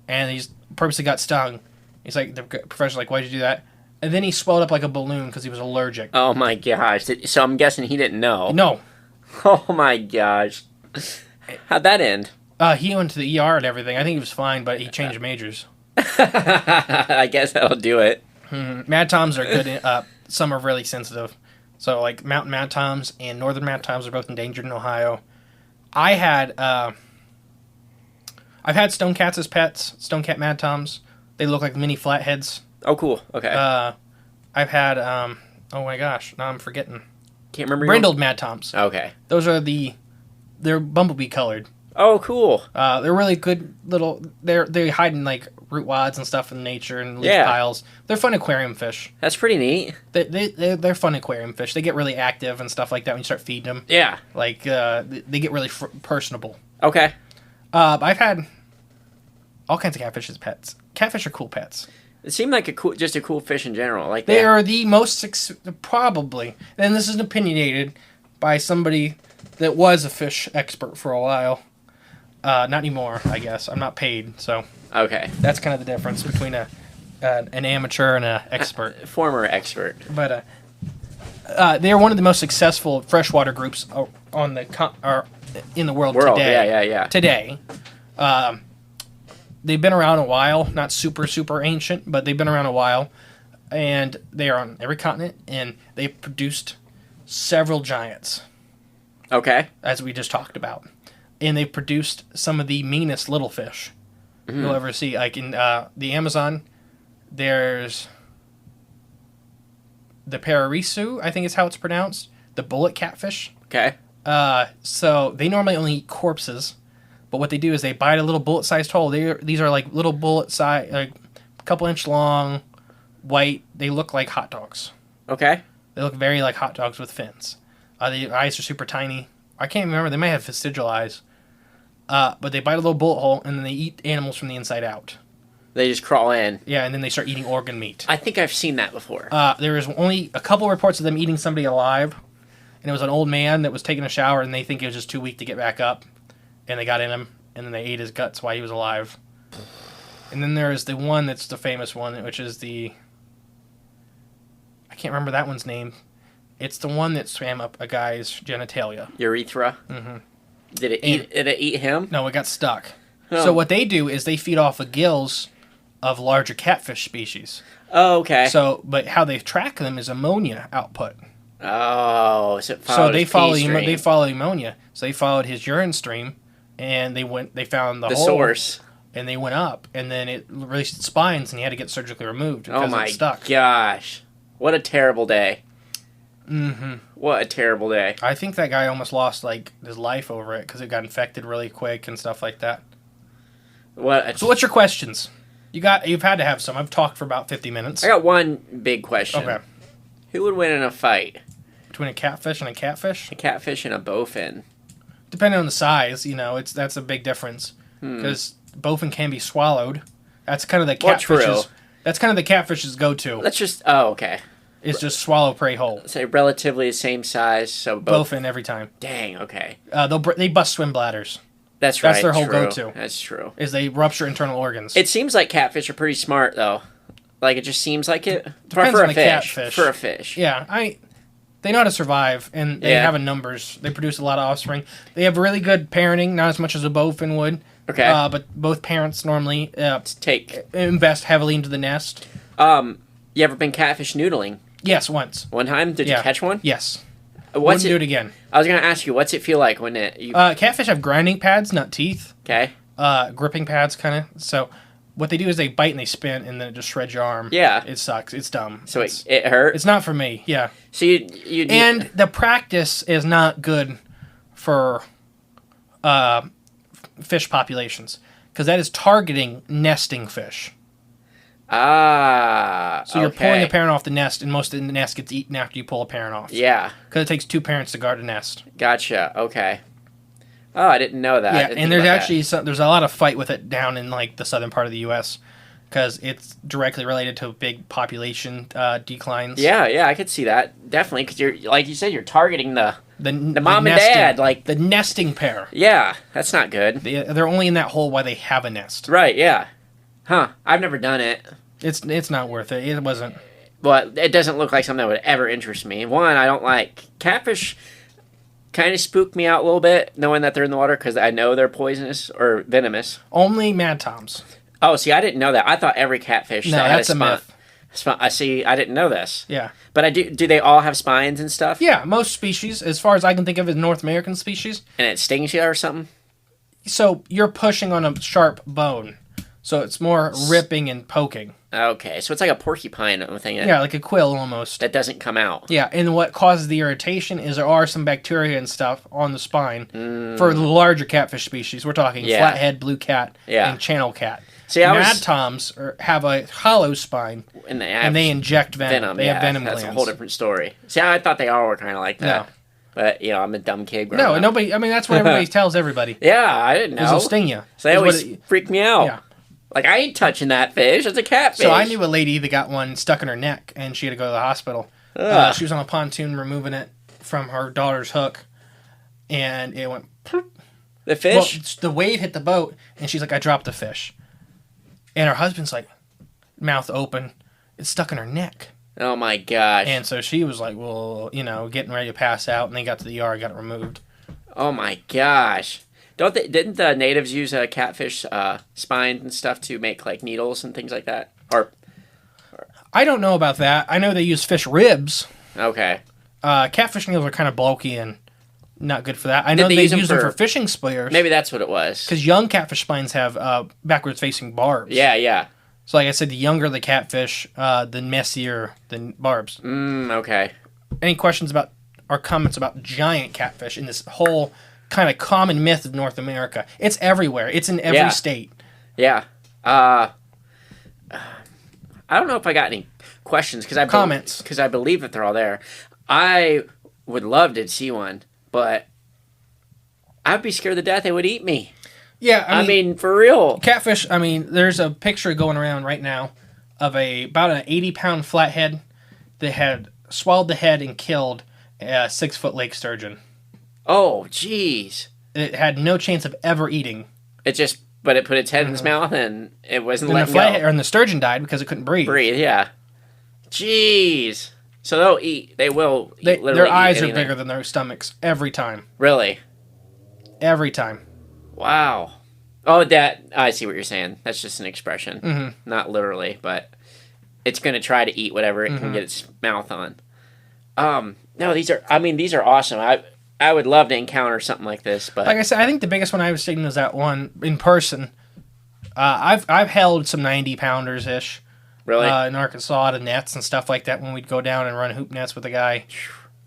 And he's purposely got stung. He's like, the professor's like, why'd you do that? And then he swelled up like a balloon because he was allergic. Oh my gosh. So I'm guessing he didn't know. No. Oh my gosh. How'd that end? He went to the ER and everything. I think he was fine, but he changed majors. I guess that'll do it. Mad Toms are good. Some are really sensitive. So, like, mountain Mad Toms and northern Mad Toms are both endangered in Ohio. I've had Stonecats as pets, Stonecat Mad Toms. They look like mini flatheads. Oh, cool. Okay. I've had, oh my gosh, now I'm forgetting. Can't remember. Brindled Mad Toms. Okay. Those are they're bumblebee colored. Oh, cool. They're really good little. They hide in like root wads and stuff in nature and leaf piles. They're fun aquarium fish. That's pretty neat. They're fun aquarium fish. They get really active and stuff like that when you start feeding them. Yeah. Like they get really personable. Okay. I've had all kinds of catfish as pets. Catfish are cool pets. It seemed like just a cool fish in general. Like they are the most probably, and this is opinionated by somebody that was a fish expert for a while. Not anymore, I guess. I'm not paid, so. Okay. That's kind of the difference between an amateur and an expert. Former expert. But they're one of the most successful freshwater groups in the world today. Yeah. Today. They've been around a while. Not super, super ancient, but they've been around a while. And they are on every continent, and they've produced several giants. Okay. As we just talked about. And they've produced some of the meanest little fish you'll ever see. Like in the Amazon, there's the pararisu, I think is how it's pronounced. The bullet catfish. Okay. So they normally only eat corpses, but what they do is they bite a little bullet-sized hole. These are like little bullet-sized, like a couple inch long, white. They look like hot dogs. Okay. They look very like hot dogs with fins. The eyes are super tiny. I can't remember. They might have vestigial eyes. But they bite a little bullet hole, and then they eat animals from the inside out. They just crawl in. Yeah, and then they start eating organ meat. I think I've seen that before. There is only a couple reports of them eating somebody alive, and it was an old man that was taking a shower, and they think he was just too weak to get back up, and they got in him, and then they ate his guts while he was alive. And then there is the one that's the famous one, which is I can't remember that one's name. It's the one that swam up a guy's genitalia. Urethra? Mm-hmm. Did it eat him? No, it got stuck. Oh. So what they do is they feed off the gills of larger catfish species. Oh, okay. But how they track them is ammonia output. Oh, so they follow ammonia. So they followed his urine stream, and they found the hole, source, and they went up, and then it released its spines, and he had to get surgically removed because it stuck. Gosh, what a terrible day. Mm-hmm. What a terrible day. I think that guy almost lost like his life over it because it got infected really quick and stuff like that. So what's your questions? You've had to have some. I've talked for about 50 minutes. I got one big question. Okay. Who would win in a fight? Between a catfish and a catfish? A catfish and a bowfin. Depending on the size, that's a big difference. Because bowfin can be swallowed. That's kind of the catfish's. That's kind of the catfish's go-to. Let's just. Oh, okay. It's just swallow prey whole. Say relatively the same size, so bowfin every time. Dang. Okay. They bust swim bladders. That's right. That's their whole go-to. That's true. Is they rupture internal organs. It seems like catfish are pretty smart, though. Like, it just seems like it. Depends for on a the fish. catfish. For a fish. Yeah, they know how to survive, and they have numbers. They produce a lot of offspring. They have really good parenting, not as much as a bowfin would. Okay. But both parents normally invest heavily into the nest. You ever been catfish noodling? Yes, once. One time? Did you catch one? Yes. Wouldn't do it again. I was going to ask you, what's it feel like when catfish have grinding pads, not teeth. Okay. Gripping pads, kind of. So what they do is they bite and they spin, and then it just shreds your arm. Yeah. It sucks. It's dumb. So it hurt? It's not for me, yeah. So you and the practice is not good for fish populations, because that is targeting nesting fish. So you're pulling a parent off the nest, and most of the nest gets eaten after you pull a parent off. Yeah. Because it takes two parents to guard a nest. Gotcha. Okay. Oh, I didn't know that. Yeah, and there's actually there's a lot of fight with it down in like the southern part of the U.S. because it's directly related to big population declines. Yeah, I could see that definitely because you're like you said, you're targeting the mom and nesting, dad, like the nesting pair. Yeah, that's not good. They're only in that hole while they have a nest. Right. Yeah. Huh. I've never done it. It's not worth it. It wasn't. But it doesn't look like something that would ever interest me. One, I don't like catfish. Kind of spook me out a little bit, knowing that they're in the water because I know they're poisonous or venomous. Only mad toms. Oh, see, I didn't know that. I thought every catfish that had that's a myth. I see. I didn't know this. Yeah, but I do. Do they all have spines and stuff? Yeah, most species, as far as I can think of, is North American species. And it stings you or something. So you're pushing on a sharp bone, so it's more ripping and poking. Okay, so it's like a porcupine thing. Yeah, like a quill almost. That doesn't come out. Yeah, and what causes the irritation is there are some bacteria and stuff on the spine for the larger catfish species. We're talking flathead, blue cat, and channel cat. See, mad toms have a hollow spine, and they inject venom. They have venom glands. That's a whole different story. See, I thought they all were kind of like that. No. But, I'm a dumb kid growing up. Nobody, that's what everybody tells everybody. Yeah, I didn't know. It'll sting you. So they always freak me out. Yeah. Like, I ain't touching that fish. It's a catfish. So I knew a lady that got one stuck in her neck, and she had to go to the hospital. She was on a pontoon removing it from her daughter's hook, and it went... The fish? Well, the wave hit the boat, and she's like, I dropped the fish. And her husband's like, mouth open. It's stuck in her neck. Oh, my gosh. And so she was like, well, getting ready to pass out, and they got to the ER and got it removed. Oh, my gosh. Didn't the natives use catfish spines and stuff to make like needles and things like that? Or I don't know about that. I know they use fish ribs. Okay. Catfish needles are kind of bulky and not good for that. I know they use them for fishing spears. Maybe that's what it was. Because young catfish spines have backwards facing barbs. Yeah. So like I said, the younger the catfish, the messier the barbs. Okay. Any questions about or comments about giant catfish in this whole kind of common myth of North America? It's everywhere. It's in every state. Yeah. I don't know if I got any questions because I believe that they're all there. I would love to see one, but I'd be scared to death they would eat me. Yeah, I mean for real. Catfish. I mean, there's a picture going around right now of about an 80-pound flathead that had swallowed the head and killed a 6-foot lake sturgeon. Oh, jeez. It had no chance of ever eating. But it put its head in its mouth and it wasn't letting go. And the sturgeon died because it couldn't breathe. Yeah. Jeez. So they'll eat. They will literally their eyes eat are bigger than their stomachs every time. Really? Every time. Wow. Oh, I see what you're saying. That's just an expression. Not literally, but it's going to try to eat whatever it can get its mouth on. No, these are awesome. I would love to encounter something like this, but like I said, I think the biggest one I was seeing was that one in person. I've held some 90-pounders ish. Really? In Arkansas, to nets and stuff like that when we'd go down and run hoop nets with a guy.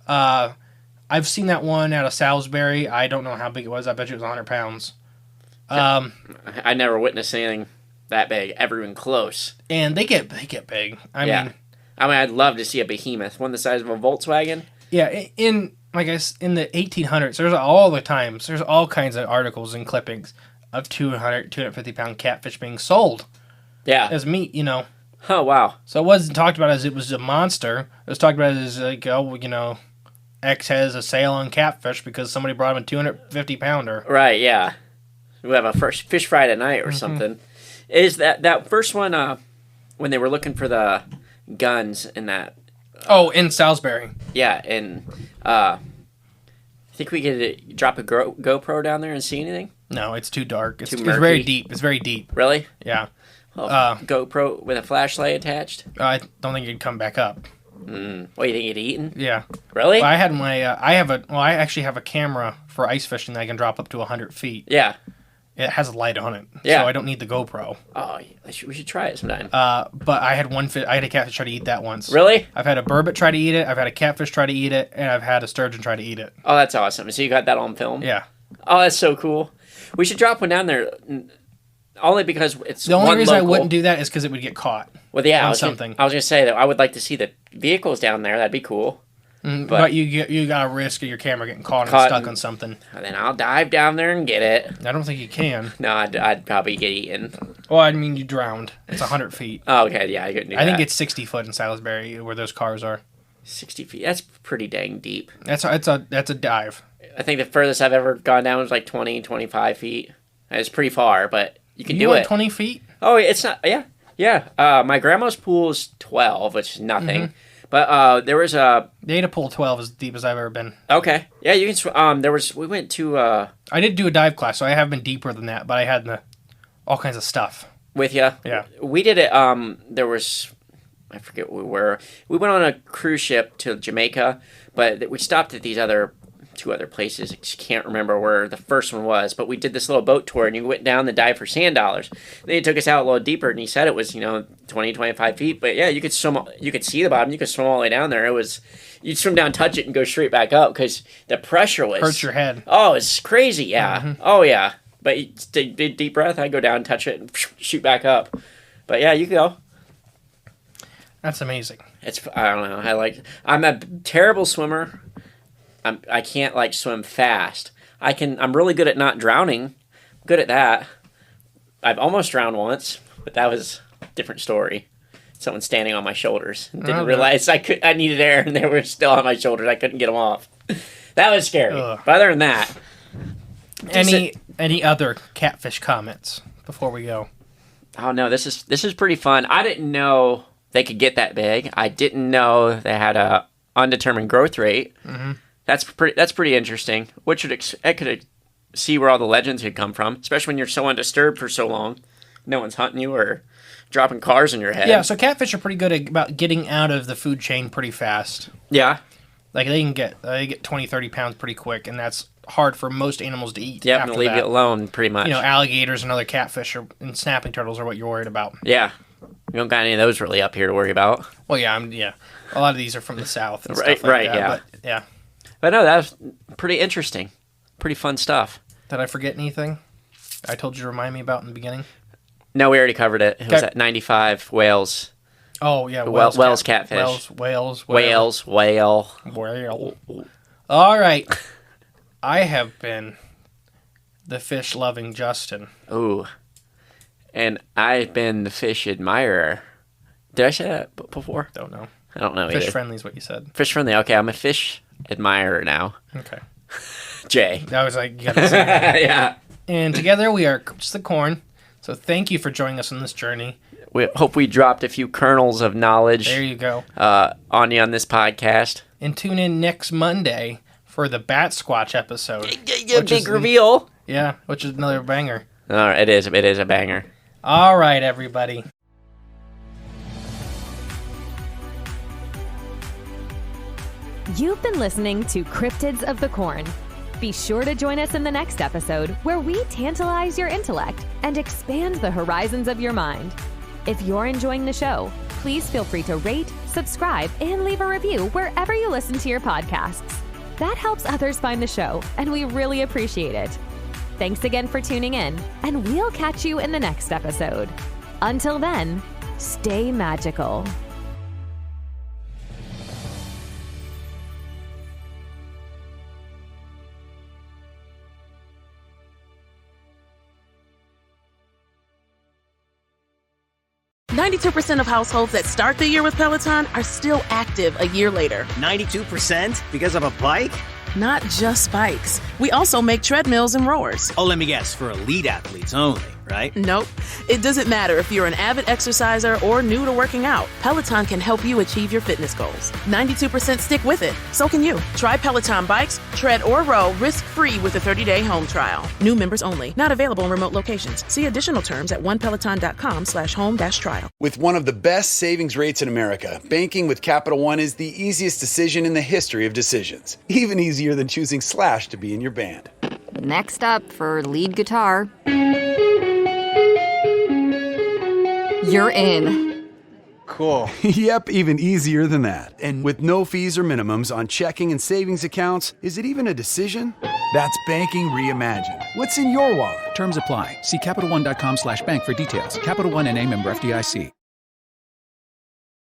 I've seen that one out of Salisbury. I don't know how big it was. I bet you it was 100 pounds. I never witnessed anything that big, ever even close. And they get big. I mean, I'd love to see a behemoth, one the size of a Volkswagen. Yeah, in the 1800s, there's all kinds of articles and clippings of 250 pound catfish being sold. Yeah. As meat, Oh, wow. So it wasn't talked about as it was a monster. It was talked about as like, X has a sale on catfish because somebody brought him a 250 pounder. Right, yeah. We have a first fish fry tonight or something. Is that first one when they were looking for the guns in that? In Salisbury. Yeah, and think we could drop a GoPro down there and see anything? No, it's too dark. It's murky? very deep. It's very deep. Really? Yeah. GoPro with a flashlight attached? I don't think you'd come back up. What, you think you'd eaten? Yeah. Really? Well, I had I actually have a camera for ice fishing that I can drop up to 100 feet. Yeah. It has a light on it, yeah. So I don't need the GoPro. Oh, we should try it sometime. But I had I had a catfish try to eat that once. Really? I've had a burbot try to eat it. I've had a catfish try to eat it, and I've had a sturgeon try to eat it. Oh, that's awesome. So you got that on film? Yeah. Oh, that's so cool. We should drop one down there, only because it's the only reason local. I wouldn't do that is because it would get caught. Well, yeah, on I was something. I was gonna say that I would like to see the vehicles down there. That'd be cool. But you got a risk of your camera getting caught and stuck on something. And then I'll dive down there and get it. I don't think you can. No, I'd probably get eaten. Well, I mean, you drowned. It's 100 feet. Oh, okay, yeah, I couldn't do that. I think it's 60 foot in Salisbury where those cars are. 60 feet. That's pretty dang deep. That's a dive. I think the furthest I've ever gone down was like 20, 25 feet. It's pretty far, but you can do it. 20 feet? Oh, it's not. Yeah. My grandma's pool is 12, which is nothing. Mm-hmm. But there was a... The Ada pool 12 is as deep as I've ever been. Okay. Yeah, you can... we went to... I did do a dive class, so I have been deeper than that, but I had all kinds of stuff. With you? Yeah. We did it... there was... I forget where we were. We went on a cruise ship to Jamaica, but we stopped at these two other places. I just can't remember where the first one was, but we did this little boat tour, and you went down the dive for sand dollars. Then he took us out a little deeper, and he said it was 20, 25 feet, but yeah, you could swim, you could see the bottom, you could swim all the way down there. You'd swim down, touch it, and go straight back up because the pressure hurts your head. Oh, it's crazy. Yeah. Mm-hmm. Oh yeah, but you take a deep breath. I go down, touch it, and shoot back up. But yeah, you go. That's amazing. I don't know. I'm a terrible swimmer. I can't swim fast. I'm really good at not drowning. Good at that. I've almost drowned once, but that was a different story. Someone standing on my shoulders. Didn't realize I needed air, and they were still on my shoulders. I couldn't get them off. That was scary. Ugh. But other than that, any other catfish comments before we go? Oh no, this is pretty fun. I didn't know they could get that big. I didn't know they had a undetermined growth rate. Mm-hmm. That's pretty interesting. I could see where all the legends could come from, especially when you're so undisturbed for so long. No one's hunting you or dropping cars in your head. Yeah, so catfish are pretty good about getting out of the food chain pretty fast. Yeah. They get 20, 30 pounds pretty quick, and that's hard for most animals to eat. Yeah, and leave it alone pretty much. Alligators and other catfish and snapping turtles are what you're worried about. Yeah. We don't got any of those really up here to worry about. Well, yeah. A lot of these are from the south and right, stuff like that. Yeah. But, yeah. But no, that was pretty interesting. Pretty fun stuff. Did I forget anything I told you to remind me about in the beginning? No, we already covered it. It was at 95 whales. Oh, yeah. Whales catfish. Whale. All right. I have been the fish-loving Justin. Ooh. And I've been the fish admirer. Did I say that before? Don't know. I don't know either. Fish friendly is what you said. Fish friendly. Okay, I'm a fish admirer now. Okay. Jay. I was like, you gotta say that. Yeah. And together we are Cryptids the Corn. So thank you for joining us on this journey. We hope we dropped a few kernels of knowledge. There you go. On this podcast. And tune in next Monday for the Bat Squatch episode. Big reveal. Yeah, which is another banger. All right, it is a banger. All right, everybody. You've been listening to Cryptids of the Corn. Be sure to join us in the next episode where we tantalize your intellect and expand the horizons of your mind. If you're enjoying the show, please feel free to rate, subscribe, and leave a review wherever you listen to your podcasts. That helps others find the show, and we really appreciate it. Thanks again for tuning in, and we'll catch you in the next episode. Until then, stay magical. %of households that start the year with Peloton are still active a year later. 92% because of a bike? Not just bikes. We also make treadmills and rowers. Oh, let me guess, for elite athletes only, right? Nope. It doesn't matter if you're an avid exerciser or new to working out. Peloton can help you achieve your fitness goals. 92% stick with it. So can you. Try Peloton bikes, tread or row risk-free with a 30-day home trial. New members only. Not available in remote locations. See additional terms at onepeloton.com/home-trial. With one of the best savings rates in America, banking with Capital One is the easiest decision in the history of decisions. Even easier than choosing Slash to be in your band. Next up for lead guitar. You're in. Cool. Yep, even easier than that. And with no fees or minimums on checking and savings accounts, is it even a decision? That's banking reimagined. What's in your wallet? Terms apply. See CapitalOne.com/bank for details. Capital One NA, member FDIC.